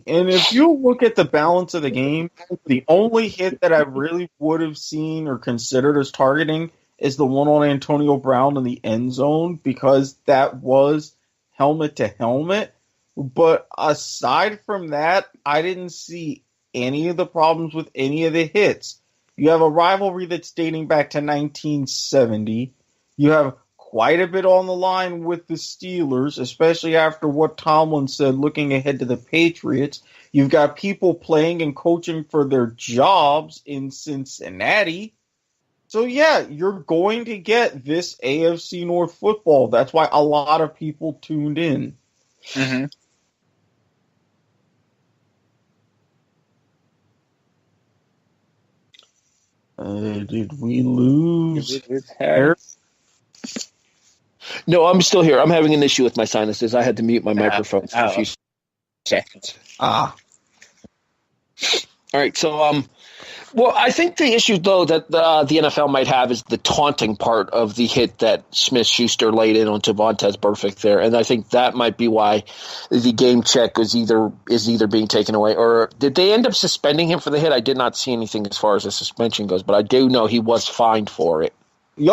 And if you look at the balance of the game, the only hit that I really would have seen or considered as targeting is the one on Antonio Brown in the end zone, because that was helmet to helmet. But aside from that, I didn't see any of the problems with any of the hits. You have a rivalry that's dating back to 1970. You have quite a bit on the line with the Steelers, especially after what Tomlin said looking ahead to the Patriots. You've got people playing and coaching for their jobs in Cincinnati. So, yeah, you're going to get this AFC North football. That's why a lot of people tuned in. Mm-hmm. Did we lose Harry? No, I'm still here. I'm having an issue with my sinuses. I had to mute my microphone for a few seconds. Ah. All right, so well, I think the issue, though, that the NFL might have is the taunting part of the hit that Smith-Schuster laid in onto Vontez Burfict there, and I think that might be why the game check is either being taken away, or did they end up suspending him for the hit? I did not see anything as far as the suspension goes, but I do know he was fined for it. He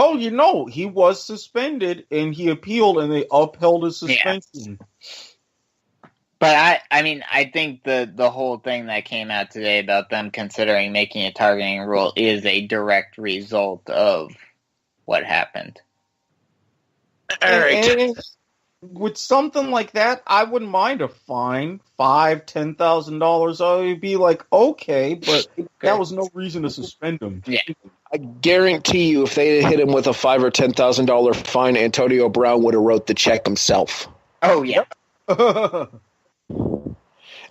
was suspended, and he appealed, and they upheld his suspension. Yeah. But I think the whole thing that came out today about them considering making a targeting rule is a direct result of what happened. And with something like that, I wouldn't mind a fine, $5,000-$10,000. I would be like, okay, but that was no reason to suspend him. Yeah. I guarantee you, if they had hit him with a $5,000 or $10,000 fine, Antonio Brown would have wrote the check himself. Oh yeah.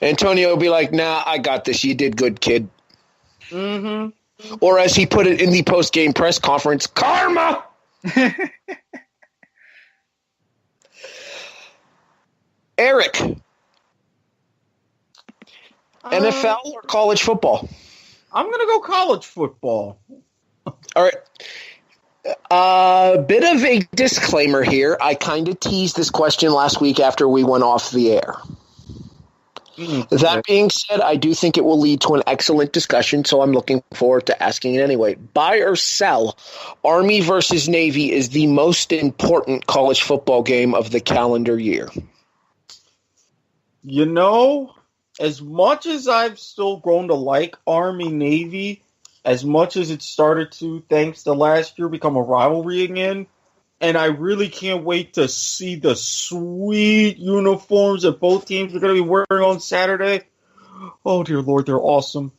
Antonio would be like, "Nah, I got this. You did good, kid." Mm-hmm. Or as he put it in the post-game press conference, karma! Erik, NFL or college football? I'm going to go college football. All right. A bit of a disclaimer here. I kind of teased this question last week after we went off the air. That being said, I do think it will lead to an excellent discussion, so I'm looking forward to asking it anyway. Buy or sell, Army versus Navy is the most important college football game of the calendar year. As much as I've still grown to like Army-Navy, as much as it started to, thanks to last year, become a rivalry again, and I really can't wait to see the sweet uniforms that both teams are going to be wearing on Saturday. Oh, dear Lord, they're awesome.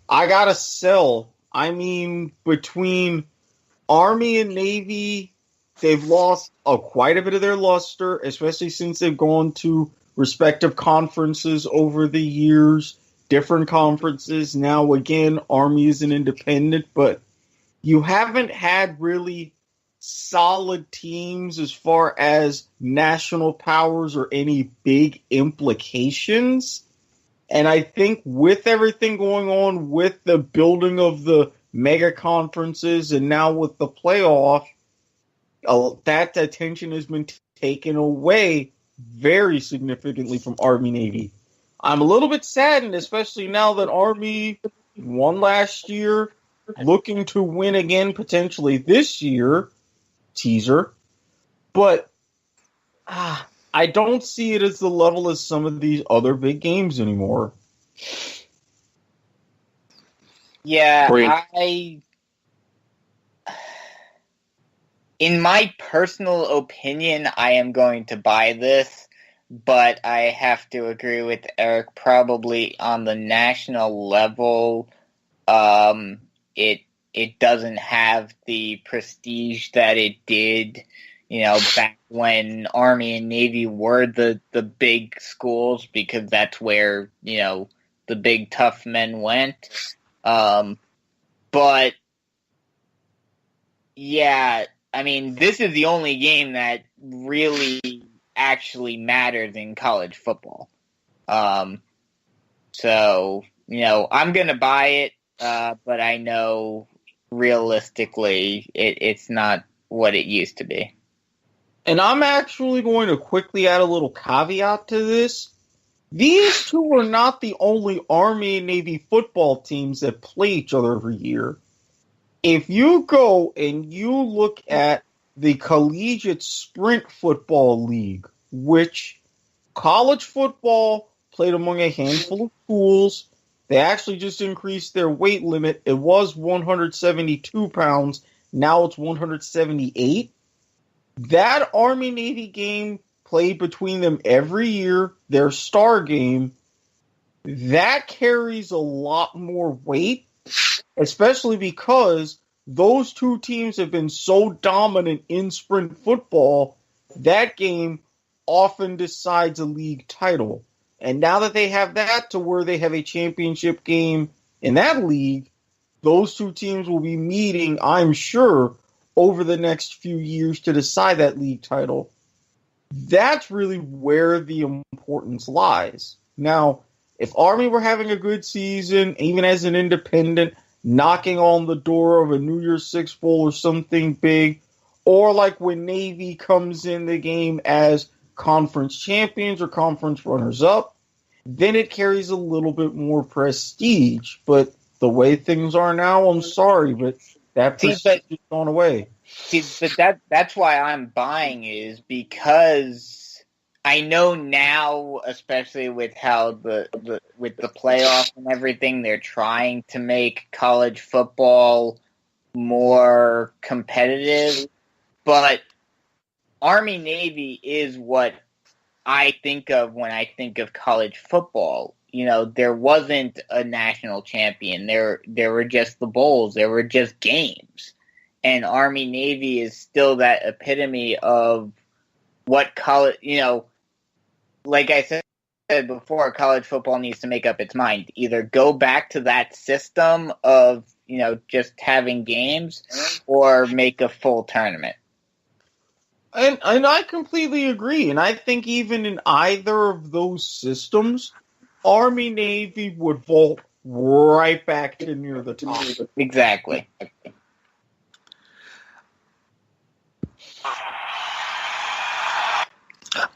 I got to sell. Between Army and Navy, they've lost quite a bit of their luster, especially since they've gone to respective conferences over the years, different conferences. Now, again, Army is an independent, but you haven't had really solid teams as far as national powers or any big implications. And I think with everything going on with the building of the mega conferences and now with the playoff, that attention has been taken away very significantly from Army-Navy. I'm a little bit saddened, especially now that Army won last year, looking to win again potentially this year. Teaser, but I don't see it as the level as some of these other big games anymore. Yeah, in my personal opinion, I am going to buy this, but I have to agree with Erik. Probably on the national level, it doesn't have the prestige that it did, back when Army and Navy were the big schools, because that's where, the big tough men went. But yeah, I mean, this is the only game that really actually matters in college football. So, I'm going to buy it, but I know realistically it's not what it used to be. And I'm actually going to quickly add a little caveat to this. These two are not the only Army and Navy football teams that play each other every year. If you go and you look at the Collegiate Sprint Football League, which college football played among a handful of schools, they actually just increased their weight limit. It was 172 pounds. Now it's 178. That Army-Navy game played between them every year, their star game, that carries a lot more weight, especially because those two teams have been so dominant in sprint football, that game often decides a league title. And now that they have that to where they have a championship game in that league, those two teams will be meeting, I'm sure, over the next few years to decide that league title. That's really where the importance lies. Now, if Army were having a good season, even as an independent, knocking on the door of a New Year's Six Bowl or something big, or like when Navy comes in the game as conference champions or conference runners-up, then it carries a little bit more prestige. But the way things are now, I'm sorry, but that prestige has gone away. See, but that's why I'm buying is because I know now, especially with how with the playoffs and everything, they're trying to make college football more competitive. But Army-Navy is what I think of when I think of college football. There wasn't a national champion. There were just the bowls. There were just games. And Army-Navy is still that epitome of what college, like I said before, college football needs to make up its mind. Either go back to that system of, just having games or make a full tournament. And I completely agree. And I think even in either of those systems, Army-Navy would vault right back to near the top. Exactly.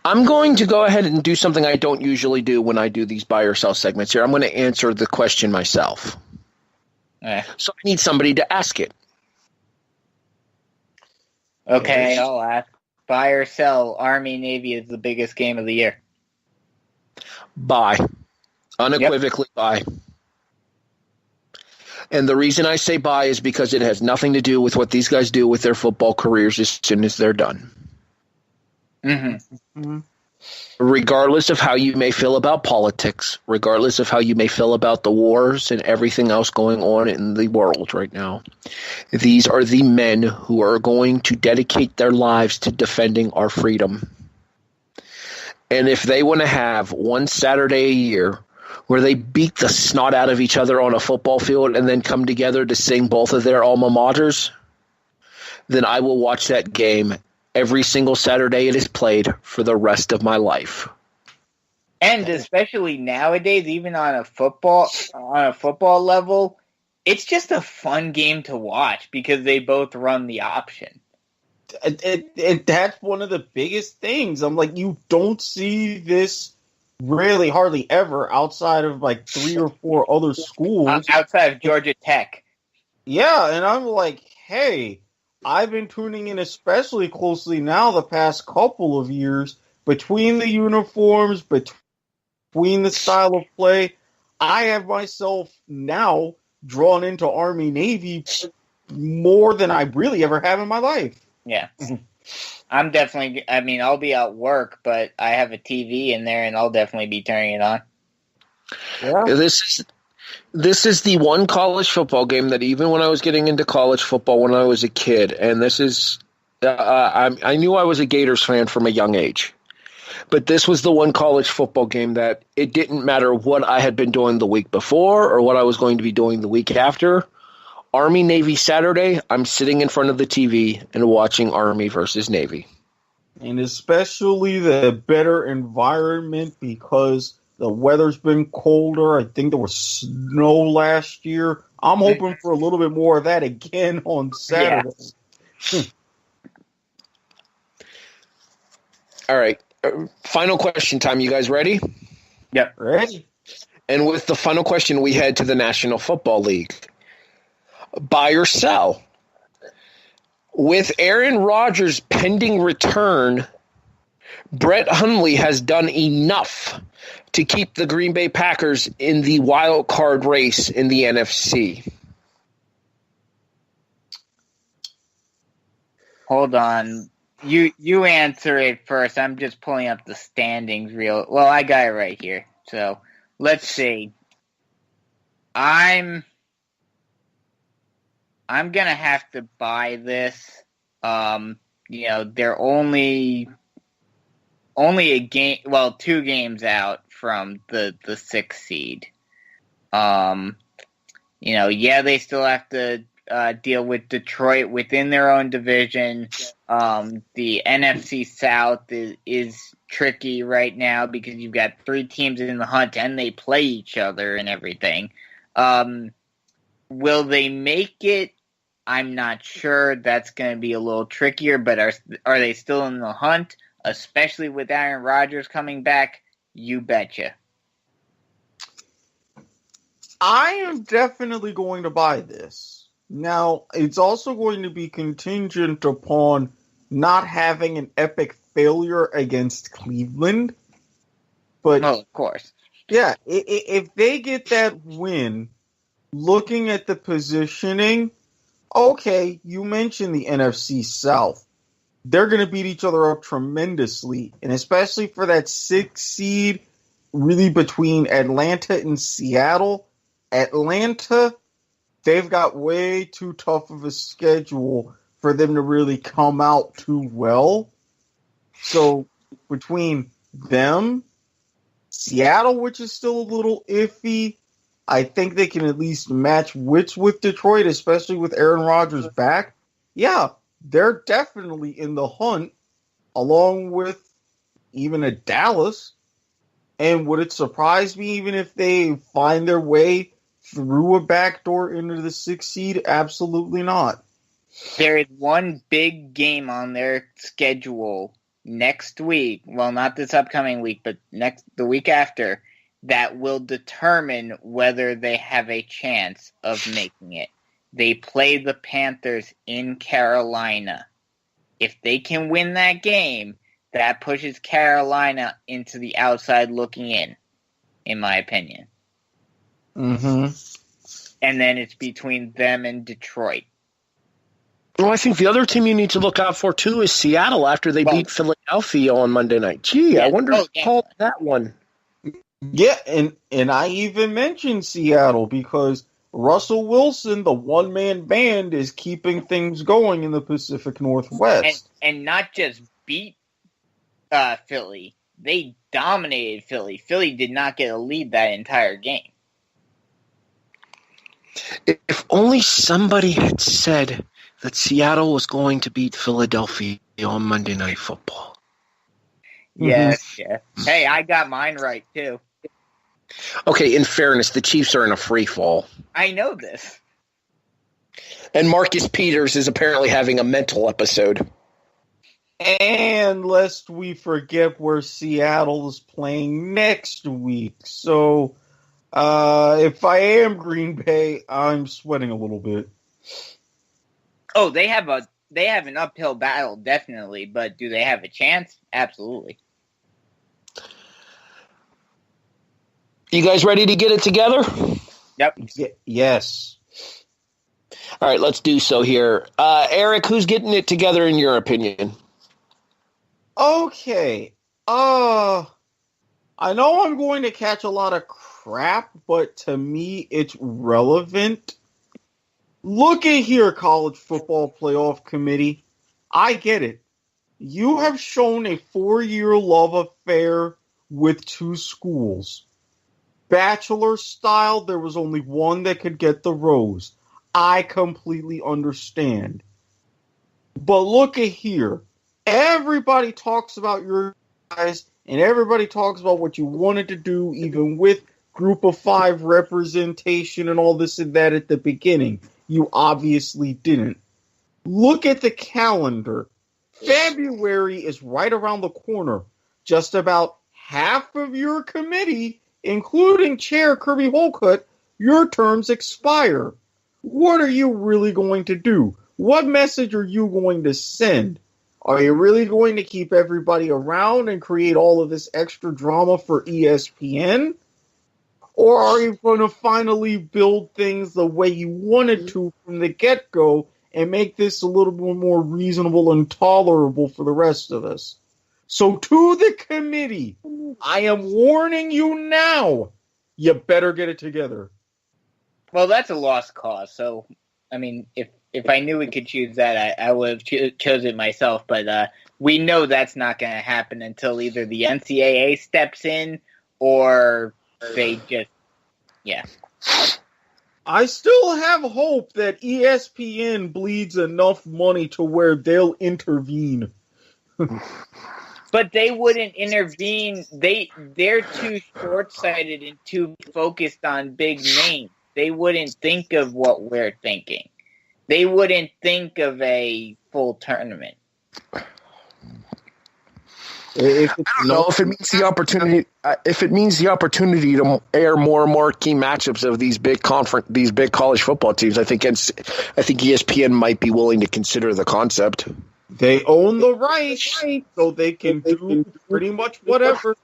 I'm going to go ahead and do something I don't usually do when I do these buy or sell segments here. I'm going to answer the question myself. So I need somebody to ask it. Okay, I'll ask. Buy or sell, Army-Navy is the biggest game of the year. Buy. Unequivocally buy. And the reason I say buy is because it has nothing to do with what these guys do with their football careers as soon as they're done. Mm-hmm. Regardless of how you may feel about politics, regardless of how you may feel about the wars and everything else going on in the world right now, these are the men who are going to dedicate their lives to defending our freedom. And if they want to have one Saturday a year where they beat the snot out of each other on a football field and then come together to sing both of their alma maters, then I will watch that game every single Saturday it is played for the rest of my life. And especially nowadays, even on a football level, it's just a fun game to watch because they both run the option. That's one of the biggest things. I'm like, you don't see this really hardly ever outside of like 3 or 4 other schools. Outside of Georgia Tech. Yeah, and I'm like, hey, I've been tuning in especially closely now the past couple of years between the uniforms, between the style of play. I have myself now drawn into Army-Navy more than I really ever have in my life. Yeah. I'm definitely, I'll be at work, but I have a TV in there and I'll definitely be turning it on. Yeah. This is the one college football game that even when I was getting into college football when I was a kid, and this is I knew I was a Gators fan from a young age. But this was the one college football game that it didn't matter what I had been doing the week before or what I was going to be doing the week after. Army-Navy Saturday, I'm sitting in front of the TV and watching Army versus Navy. And especially the better environment because the weather's been colder. I think there was snow last year. I'm hoping for a little bit more of that again on Saturday. Yeah. All right. Final question time. You guys ready? Yep. Ready? And with the final question, we head to the National Football League. Buy or sell? With Aaron Rodgers' pending return, Brett Hundley has done enough to keep the Green Bay Packers in the wild card race in the NFC. Hold on. You answer it first. I'm just pulling up the standings real. Well, I got it right here. So let's see. I'm gonna have to buy this. They're only a game. Well, 2 games out from the 6th seed. They still have to deal with Detroit within their own division. The NFC South is tricky right now because you've got 3 teams in the hunt and they play each other and everything. Will they make it? I'm not sure. That's going to be a little trickier, but are they still in the hunt, especially with Aaron Rodgers coming back? You betcha. I am definitely going to buy this. Now, it's also going to be contingent upon not having an epic failure against Cleveland. But, of course. Yeah, if they get that win, looking at the positioning, okay, you mentioned the NFC South. They're going to beat each other up tremendously, and especially for that 6th seed, really between Atlanta and Seattle. Atlanta, they've got way too tough of a schedule for them to really come out too well. So between them, Seattle, which is still a little iffy, I think they can at least match wits with Detroit, especially with Aaron Rodgers back. Yeah, they're definitely in the hunt, along with even a Dallas. And would it surprise me even if they find their way through a backdoor into the 6th seed? Absolutely not. There is one big game on their schedule next week. Well, not this upcoming week, but the week after, that will determine whether they have a chance of making it. They play the Panthers in Carolina. If they can win that game, that pushes Carolina into the outside looking in my opinion. Mm-hmm. And then it's between them and Detroit. Well, I think the other team you need to look out for, too, is Seattle after they beat Philadelphia on Monday night. Gee, I wonder if they called that one. Yeah, and I even mentioned Seattle because Russell Wilson, the one-man band, is keeping things going in the Pacific Northwest. And not just beat Philly. They dominated Philly. Philly did not get a lead that entire game. If only somebody had said that Seattle was going to beat Philadelphia on Monday Night Football. Yes, yes. Hey, I got mine right, too. Okay, in fairness, the Chiefs are in a free fall. I know this. And Marcus Peters is apparently having a mental episode. And lest we forget where Seattle is playing next week. So, if I am Green Bay, I'm sweating a little bit. Oh, they have an uphill battle, definitely. But do they have a chance? Absolutely. You guys ready to get it together? Yep. Yes. All right, let's do so here. Erik, who's getting it together in your opinion? Okay. I know I'm going to catch a lot of crap, but to me, it's relevant. Look at here, College Football Playoff Committee. I get it. you have shown a 4-year love affair with two schools. Bachelor style, there was only one that could get the rose. I completely understand. But look at here. Everybody talks about your guys, and everybody talks about what you wanted to do, even with group of 5 representation and all this and that at the beginning. You obviously didn't. Look at the calendar. February is right around the corner. Just about half of your committee, including Chair Kirby Holcutt, your terms expire. What are you really going to do? What message are you going to send? Are you really going to keep everybody around and create all of this extra drama for ESPN? Or are you going to finally build things the way you wanted to from the get-go and make this a little bit more reasonable and tolerable for the rest of us? So to the committee, I am warning you now, you better get it together. Well, that's a lost cause. So, I mean, if I knew we could choose that, I would have chose it myself. But we know that's not going to happen until either the NCAA steps in or they just, yeah. I still have hope that ESPN bleeds enough money to where they'll intervene. But they wouldn't intervene. They're too short-sighted and too focused on big names. They wouldn't think of what we're thinking. They wouldn't think of a full tournament. I don't know if it means the opportunity. If it means the opportunity to air more and more key matchups of these big college football teams, I think ESPN might be willing to consider the concept. They own the rights, so they can do pretty much whatever.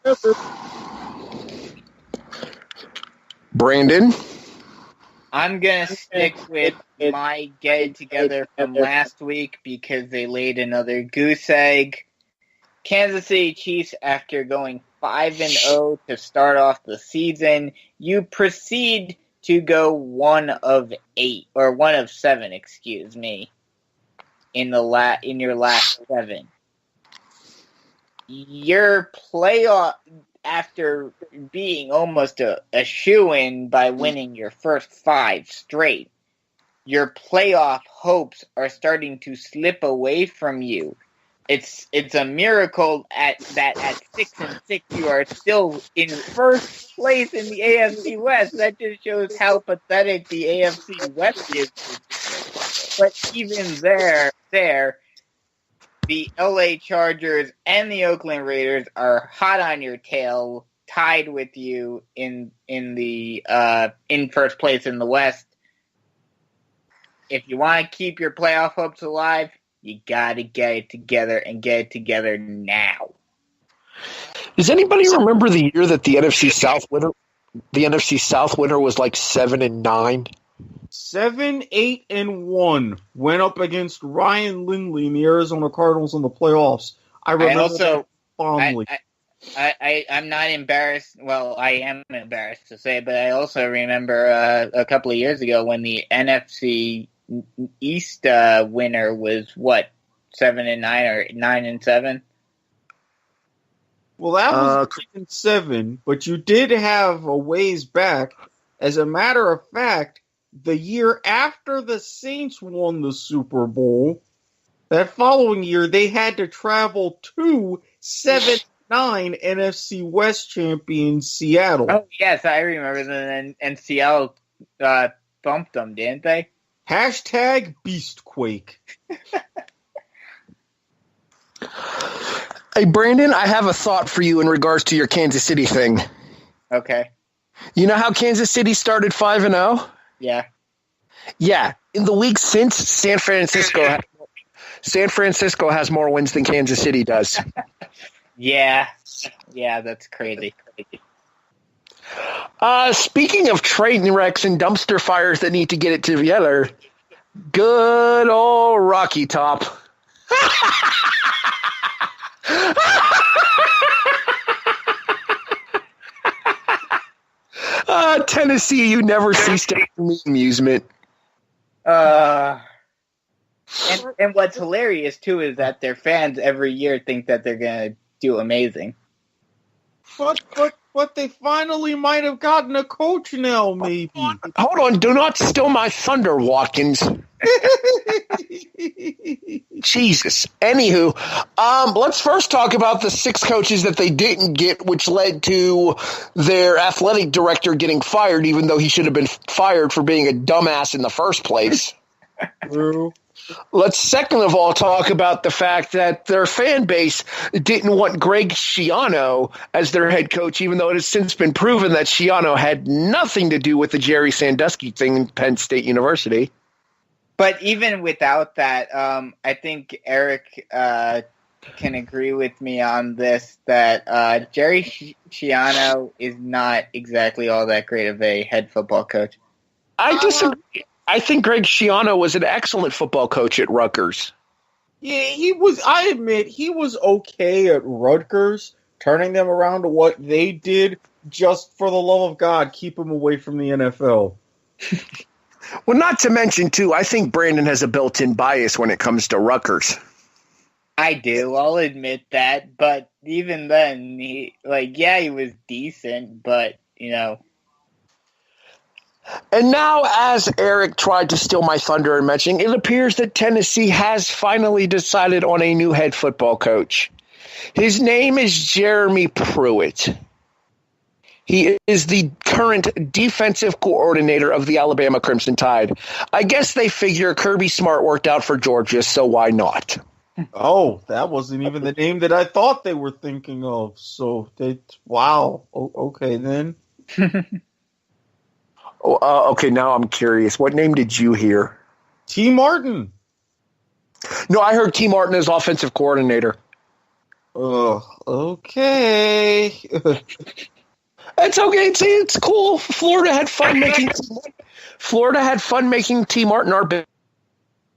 Brandon? I'm going to stick with my get together from last week because they laid another goose egg. Kansas City Chiefs, after going 5-0 to start off the season, you proceed to go 1 of 7, excuse me, in your last 7. Your playoff, after being almost a shoo-in by winning your first 5 straight, your playoff hopes are starting to slip away from you. It's a miracle at 6-6 you are still in first place in the AFC West. That just shows how pathetic the AFC West is. But even there, the LA Chargers and the Oakland Raiders are hot on your tail, tied with you in first place in the West. If you want to keep your playoff hopes alive, you got to get it together and get it together now. Does anybody remember the year that the NFC South winner was like 7-9? 7-8-1 went up against Ryan Lindley in the Arizona Cardinals in the playoffs. I remember that fondly. I'm not embarrassed. Well, I am embarrassed to say, but I also remember a couple of years ago when the NFC East winner was 7-9 or 9-7. Well, that was 7, but you did have a ways back. As a matter of fact, the year after the Saints won the Super Bowl, that following year they had to travel to 7-9 NFC West champion Seattle. Oh yes, I remember that. And Seattle bumped them, didn't they? Hashtag Beastquake. Hey, Brandon, I have a thought for you in regards to your Kansas City thing. Okay. You know how Kansas City started 5-0? Yeah. Yeah. In the week since, San Francisco has more wins than Kansas City does. Yeah. Yeah, that's crazy. Speaking of train wrecks and dumpster fires that need to get it together, good old Rocky Top. Tennessee, you never cease to give me amusement. And what's hilarious too is that their fans every year think that they're gonna do amazing. But they finally might have gotten a coach now, maybe. Hold on, do not steal my thunder, Watkins. Jesus. Anywho, let's first talk about the 6 coaches that they didn't get, which led to their athletic director getting fired, even though he should have been fired for being a dumbass in the first place. True. Let's second of all talk about the fact that their fan base didn't want Greg Schiano as their head coach, even though it has since been proven that Schiano had nothing to do with the Jerry Sandusky thing in Penn State University. But even without that, I think Erik can agree with me on this, that Jerry Schiano is not exactly all that great of a head football coach. I disagree. I think Greg Schiano was an excellent football coach at Rutgers. Yeah, he was. I admit he was okay at Rutgers, turning them around to what they did. Just for the love of God, keep him away from the NFL. Well, not to mention, too, I think Brandon has a built-in bias when it comes to Rutgers. I do. I'll admit that. But even then, he was decent, but, you know. And now, as Erik tried to steal my thunder in mentioning, it appears that Tennessee has finally decided on a new head football coach. His name is Jeremy Pruitt. He is the current defensive coordinator of the Alabama Crimson Tide. I guess they figure Kirby Smart worked out for Georgia, so why not? Oh, that wasn't even the name that I thought they were thinking of. So, wow. Okay, then. Okay, now I'm curious. What name did you hear? T. Martin. No, I heard T. Martin as offensive coordinator. Okay. It's okay. It's cool. Florida had fun making T. Martin our big.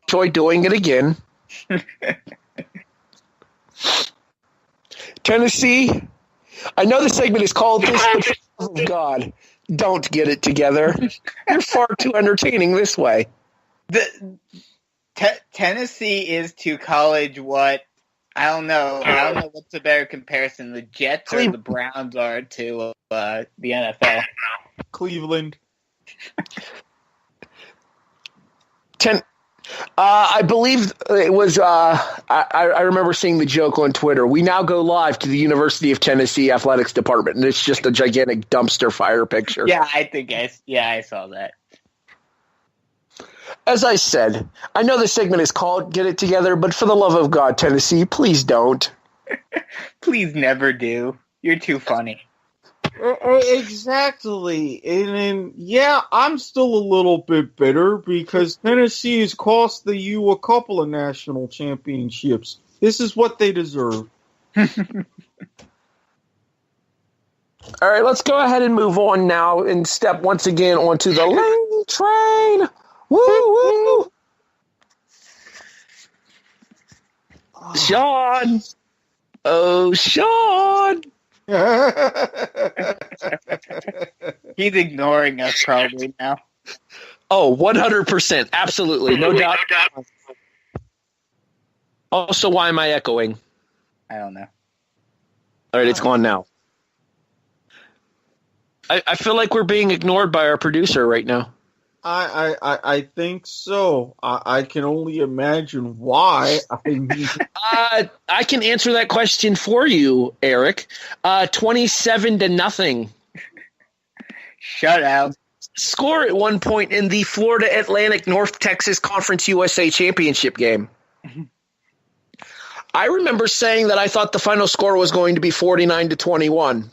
Enjoy doing it again. Tennessee. I know the segment is called this, but for the love of God, don't get it together. You're far too entertaining this way. Tennessee is to college what I don't know what's a better comparison. The Jets or the Browns are to the NFL. Cleveland. I believe it was. I remember seeing the joke on Twitter. We now go live to the University of Tennessee Athletics Department, and it's just a gigantic dumpster fire picture. Yeah, I saw that. As I said, I know the segment is called "Get It Together," but for the love of God, Tennessee, please don't. Please never do. You're too funny. Exactly. And yeah, I'm still a little bit bitter because Tennessee has cost the U a couple of national championships. This is what they deserve. All right, let's go ahead and move on now and step once again onto the Lane Train. Woo, woo. Sean. Oh, Sean. He's ignoring us probably now. Oh, 100%. Absolutely. No doubt. Also, why am I echoing? I don't know. All right, it's gone now. I feel like we're being ignored by our producer right now. I think so. I can only imagine why. I can answer that question for you, Erik. 27-0. Shut out. Score at one point in the Florida Atlantic North Texas Conference USA Championship game. I remember saying that I thought the final score was going to be 49-21.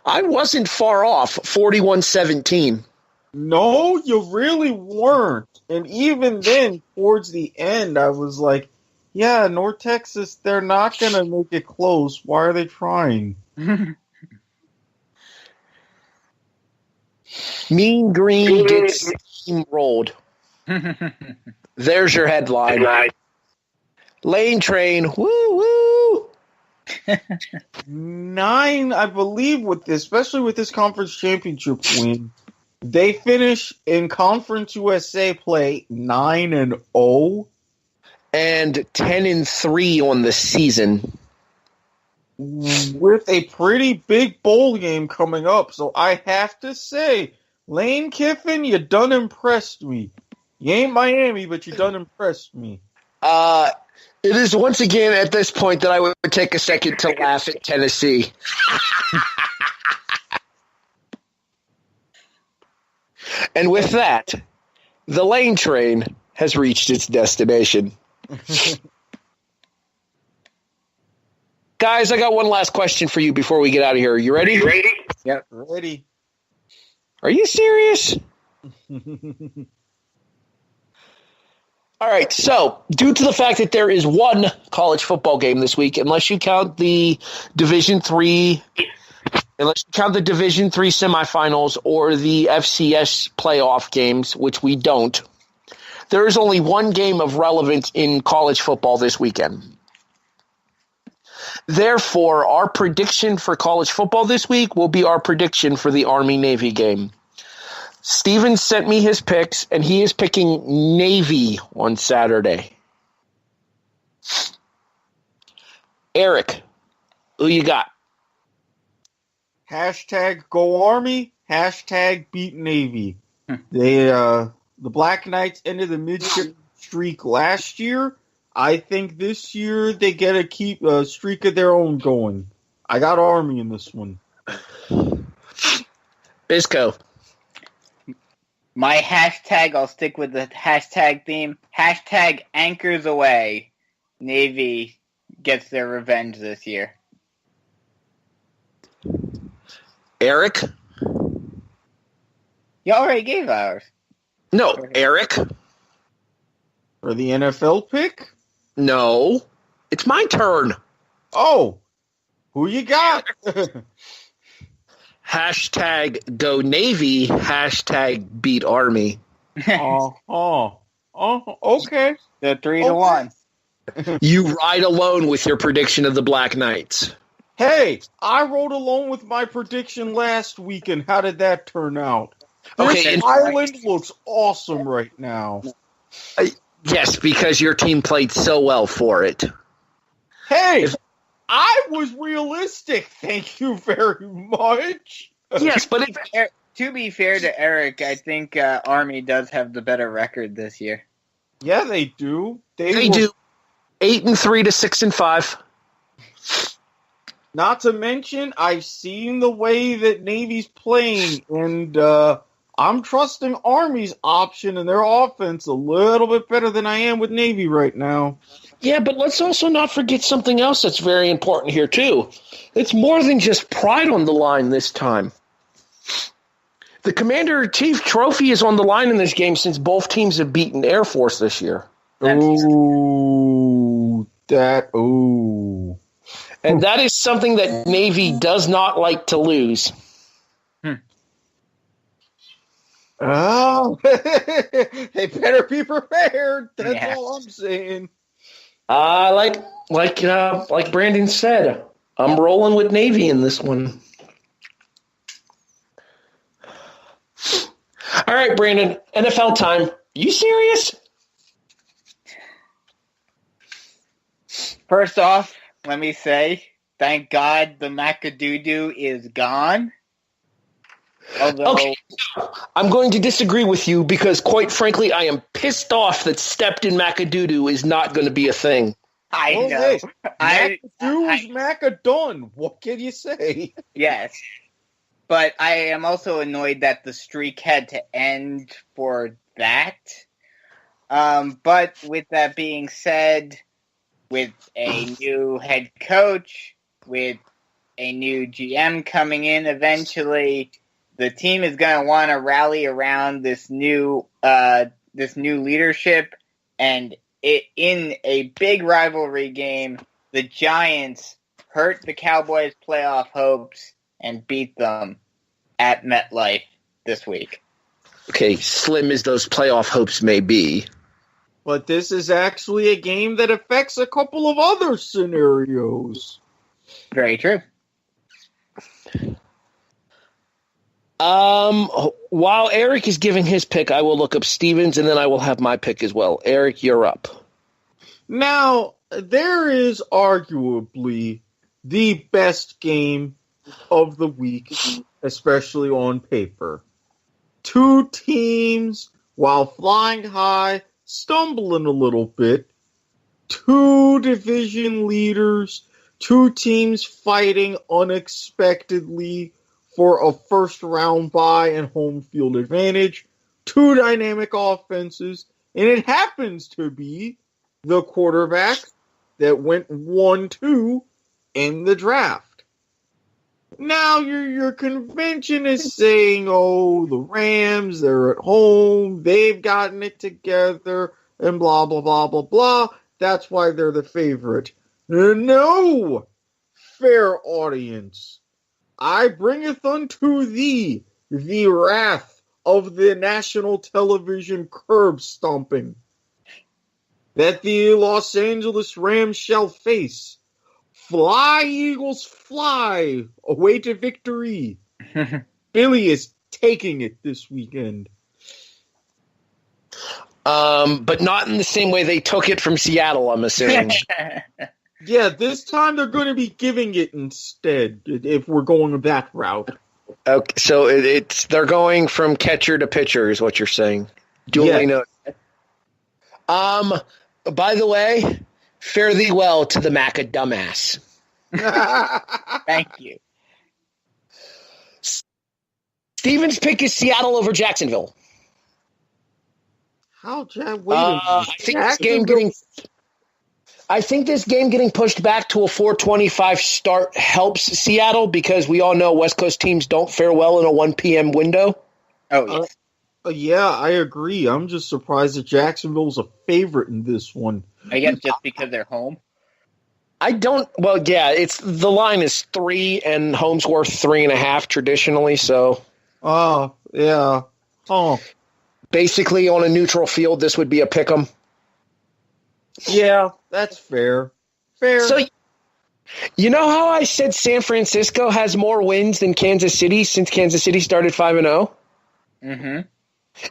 I wasn't far off, 41-17. No, you really weren't. And even then, towards the end, I was like, yeah, North Texas, they're not going to make it close. Why are they trying? Mean Green gets steamrolled. There's your headline. Lane Train, woo-woo. 9, I believe, with this, especially with this conference championship win. They finish in Conference USA play 9-0. And 10-3 on the season. With a pretty big bowl game coming up. So I have to say, Lane Kiffin, you done impressed me. You ain't Miami, but you done impressed me. It is once again at this point that I would take a second to laugh at Tennessee. And with that, the Lane train has reached its destination. Guys, I got one last question for you before we get out of here. You ready? Yep, ready. Are you serious? All right, so due to the fact that there is one college football game this week, unless you count the Division III semifinals or the FCS playoff games, which we don't, there is only one game of relevance in college football this weekend. Therefore, our prediction for college football this week will be our prediction for the Army-Navy game. Steven sent me his picks, and he is picking Navy on Saturday. Erik, who you got? Hashtag go Army, hashtag beat Navy. The Black Knights ended the midship streak last year. I think this year they get to keep a streak of their own going. I got Army in this one. Bisco. My hashtag, I'll stick with the hashtag theme. Hashtag anchors away. Navy gets their revenge this year. Erik? You already gave ours. No, Erik? For the NFL pick? No. It's my turn. Oh, who you got? Hashtag go Navy, hashtag beat Army. Okay. The 3-1. You ride alone with your prediction of the Black Knights. Hey, I rode along with my prediction last week, and how did that turn out? Okay, This island looks awesome right now. Yes, because your team played so well for it. Hey, I was realistic. Thank you very much. Yes, but To be fair to Erik, I think Army does have the better record this year. Yeah, they do. they do 8-3 to 6-5. Not to mention, I've seen the way that Navy's playing, and I'm trusting Army's option and their offense a little bit better than I am with Navy right now. Yeah, but let's also not forget something else that's very important here, too. It's more than just pride on the line this time. The Commander-in-Chief trophy is on the line in this game since both teams have beaten Air Force this year. Ooh. And that is something that Navy does not like to lose. Oh, they better be prepared. That's all I'm saying. Like Brandon said, I'm rolling with Navy in this one. All right, Brandon, NFL time. You serious? First off, let me say, thank God the McAdoo-doo is gone. Although, Okay, I'm going to disagree with you because, quite frankly, I am pissed off that stepped in McAdoo-doo is not going to be a thing. I Well, know. hey, I McAdoo is McAdoo. What can you say? Yes. But I am also annoyed that the streak had to end for that. But with that being said, with a new head coach, with a new GM coming in eventually, the team is going to want to rally around this new leadership. And in a big rivalry game, the Giants hurt the Cowboys' playoff hopes and beat them at MetLife this week. Okay, slim as those playoff hopes may be. But this is actually a game that affects a couple of other scenarios. Very true. While Erik is giving his pick, I will look up Stevens, and then I will have my pick as well. Erik, you're up. Now, there is arguably the best game of the week, especially on paper. Two teams, while flying high, stumbling a little bit. Two division leaders, two teams fighting unexpectedly for a first-round bye and home field advantage. Two dynamic offenses, and it happens to be the quarterback that went 1-2 in the draft. Now your convention is saying, oh, the Rams, they're at home, they've gotten it together, and blah, blah, blah, blah, blah. That's why they're the favorite. No, fair audience. I bringeth unto thee the wrath of the national television curb stomping that the Los Angeles Rams shall face. Fly, Eagles, fly, away to victory. Philly is taking it this weekend. But not in the same way they took it from Seattle, I'm assuming. Yeah, this time they're going to be giving it instead, if we're going that route. Okay, so they're going from catcher to pitcher is what you're saying. Duly noted. By the way, fare thee well to the McAdoo-dumbass. Thank you. Steven's pick is Seattle over Jacksonville. How, Jack? Wait a minute. I think this game getting pushed back to a 4:25 start helps Seattle because we all know West Coast teams don't fare well in a 1 p.m. window. Oh, yeah. Yeah, I agree. I'm just surprised that Jacksonville's a favorite in this one. I guess just because they're home. It's the line is 3 and home's worth 3.5 traditionally, so. Oh, yeah. Oh. Basically, on a neutral field, this would be a pick 'em. Yeah, that's fair. So, you know how I said San Francisco has more wins than Kansas City since Kansas City started 5-0? Mm-hmm.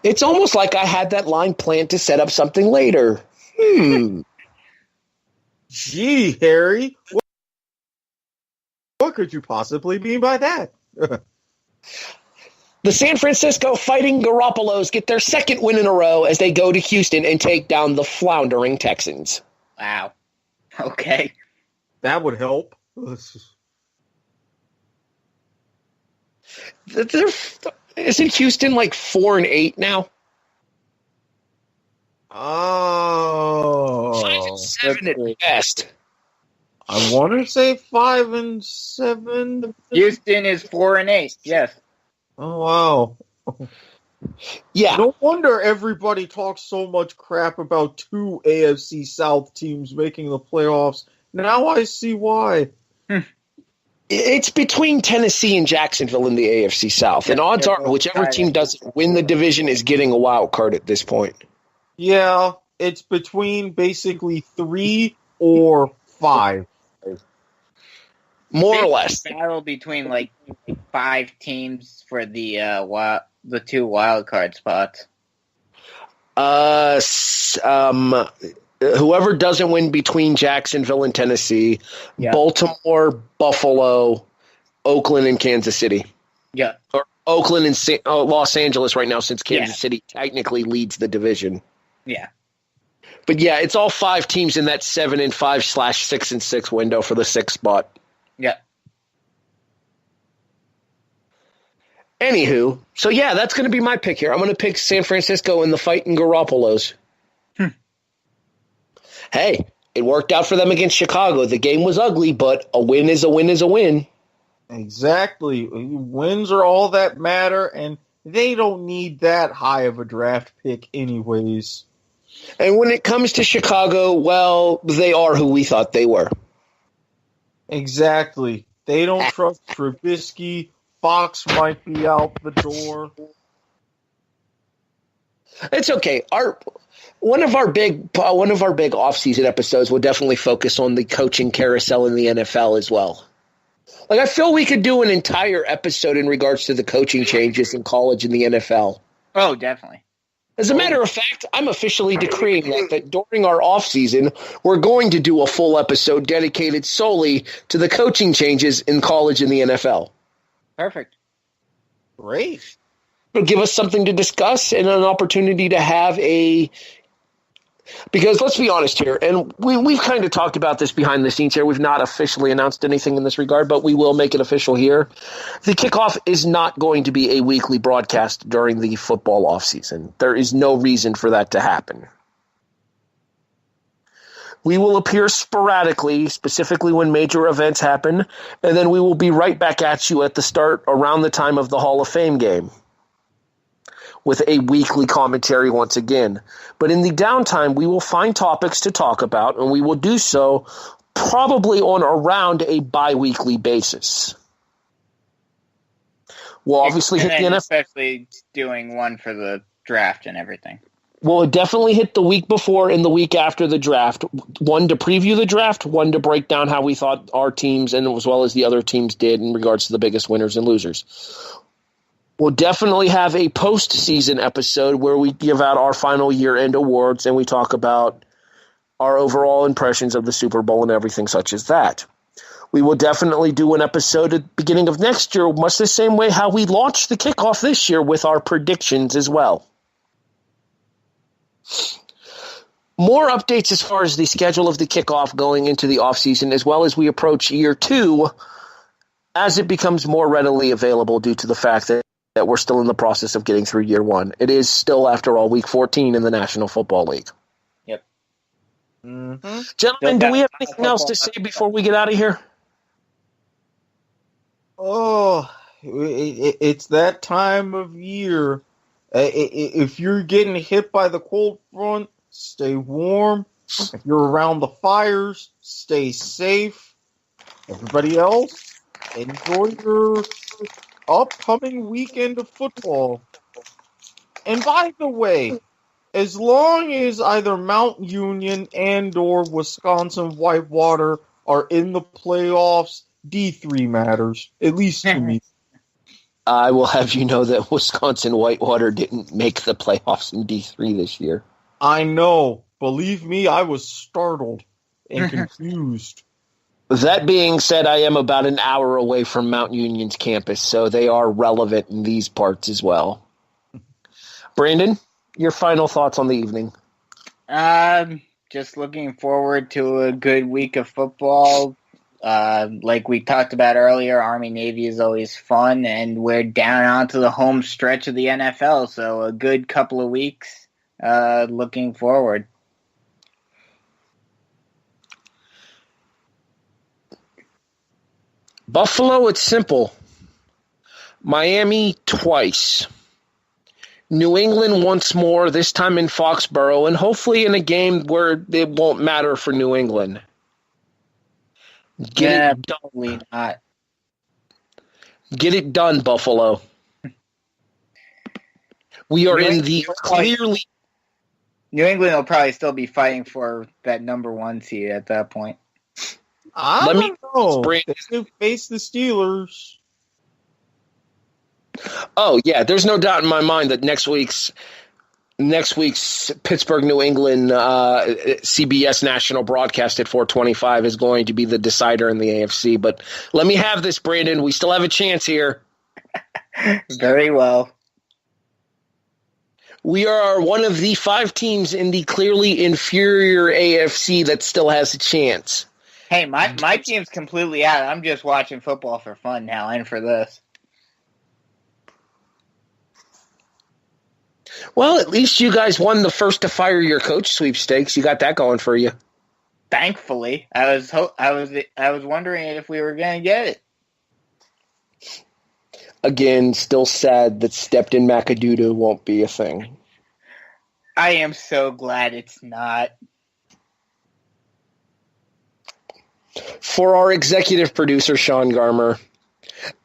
It's almost like I had that line planned to set up something later. Gee, Harry. What could you possibly mean by that? The San Francisco Fighting Garoppolos get their second win in a row as they go to Houston and take down the floundering Texans. Wow. Okay. That would help. Isn't Houston like 4-8 now? Oh. 5-7 at best. I want to say 5-7. Houston is 4-8. Yes. Oh, wow. Yeah. No wonder everybody talks so much crap about two AFC South teams making the playoffs. Now I see why. It's between Tennessee and Jacksonville in the AFC South. And odds are whichever team doesn't win the division is getting a wild card at this point. Yeah, it's between basically 3 or 5. More or less. Battle between like 5 teams for the 2 wild card spots. Whoever doesn't win between Jacksonville and Tennessee, Baltimore, Buffalo, Oakland, and Kansas City. Yeah. Or Oakland and Los Angeles right now, since Kansas City technically leads the division. Yeah. But yeah, it's all 5 teams in that 7-5/6-6 window for the 6th spot. Yeah. Anywho, so yeah, that's going to be my pick here. I'm going to pick San Francisco in the Fighting Garoppolos. Hey, it worked out for them against Chicago. The game was ugly, but a win is a win is a win. Exactly. Wins are all that matter, and they don't need that high of a draft pick anyways. And when it comes to Chicago, well, they are who we thought they were. Exactly. They don't trust Trubisky. Fox might be out the door. It's okay. One of our big offseason episodes will definitely focus on the coaching carousel in the NFL as well. Like, I feel we could do an entire episode in regards to the coaching changes in college and the NFL. Oh, definitely. As a matter of fact, I'm officially decreeing that during our offseason, we're going to do a full episode dedicated solely to the coaching changes in college and the NFL. Perfect. Great. It'll give us something to discuss and an opportunity to have because let's be honest here, and we've kind of talked about this behind the scenes here. We've not officially announced anything in this regard, but we will make it official here. The kickoff is not going to be a weekly broadcast during the football offseason. There is no reason for that to happen. We will appear sporadically, specifically when major events happen, and then we will be right back at you at the start around the time of the Hall of Fame game, with a weekly commentary once again. But in the downtime, we will find topics to talk about, and we will do so probably on around a bi-weekly basis. We'll obviously hit the NFL. Especially doing one for the draft and everything. We'll definitely hit the week before and the week after the draft. One to preview the draft, one to break down how we thought our teams and as well as the other teams did in regards to the biggest winners and losers. We'll definitely have a postseason episode where we give out our final year-end awards and we talk about our overall impressions of the Super Bowl and everything such as that. We will definitely do an episode at the beginning of next year, much the same way how we launched the kickoff this year with our predictions as well. More updates as far as the schedule of the kickoff going into the offseason, as well as we approach year 2 as it becomes more readily available due to the fact that we're still in the process of getting through year 1. It is still, after all, week 14 in the National Football League. Yep. Mm-hmm. Gentlemen, do we have anything else to say before we get out of here? Oh, it's that time of year. If you're getting hit by the cold front, stay warm. If you're around the fires, stay safe. Everybody else, enjoy your upcoming weekend of football. And by the way, as long as either Mount Union and or Wisconsin Whitewater are in the playoffs, D3 matters, at least to me. I will have you know that Wisconsin Whitewater didn't make the playoffs in D3 this year. I know. Believe me, I was startled and confused. That being said, I am about an hour away from Mount Union's campus, so they are relevant in these parts as well. Brandon, your final thoughts on the evening? Just looking forward to a good week of football. Like we talked about earlier, Army-Navy is always fun, and we're down onto the home stretch of the NFL, so a good couple of weeks looking forward. Buffalo, it's simple. Miami twice. New England once more, this time in Foxborough, and hopefully in a game where it won't matter for New England. Probably not. Get it done, Buffalo. We are in the clearly... New England will probably still be fighting for that number 1 seed at that point. I don't know. They still face the Steelers. Oh, yeah. There's no doubt in my mind that next week's Pittsburgh, New England CBS national broadcast at 4:25 is going to be the decider in the AFC. But let me have this, Brandon. We still have a chance here. Very well. We are one of the 5 teams in the clearly inferior AFC that still has a chance. Hey, my team's completely out. I'm just watching football for fun now and for this. Well, at least you guys won the first to fire your coach sweepstakes. You got that going for you. Thankfully, I was wondering if we were going to get it. Again, still sad that stepped in McAdoo-doo won't be a thing. I am so glad it's not. For our executive producer, Sean Garmer,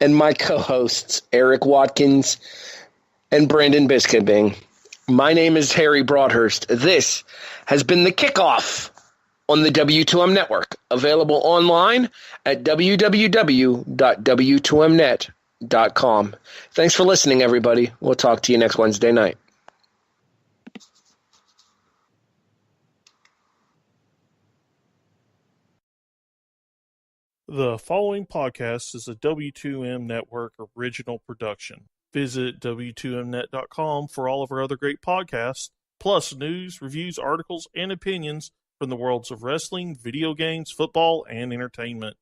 and my co-hosts, Erik Watkins and Brandon Biskobing, my name is Harry Broadhurst. This has been the Kickoff on the W2M network, available online at www.w2mnet.com. Thanks for listening, everybody. We'll talk to you next Wednesday night. The following podcast is a W2M Network original production. Visit W2Mnet.com for all of our other great podcasts, plus news, reviews, articles, and opinions from the worlds of wrestling, video games, football, and entertainment.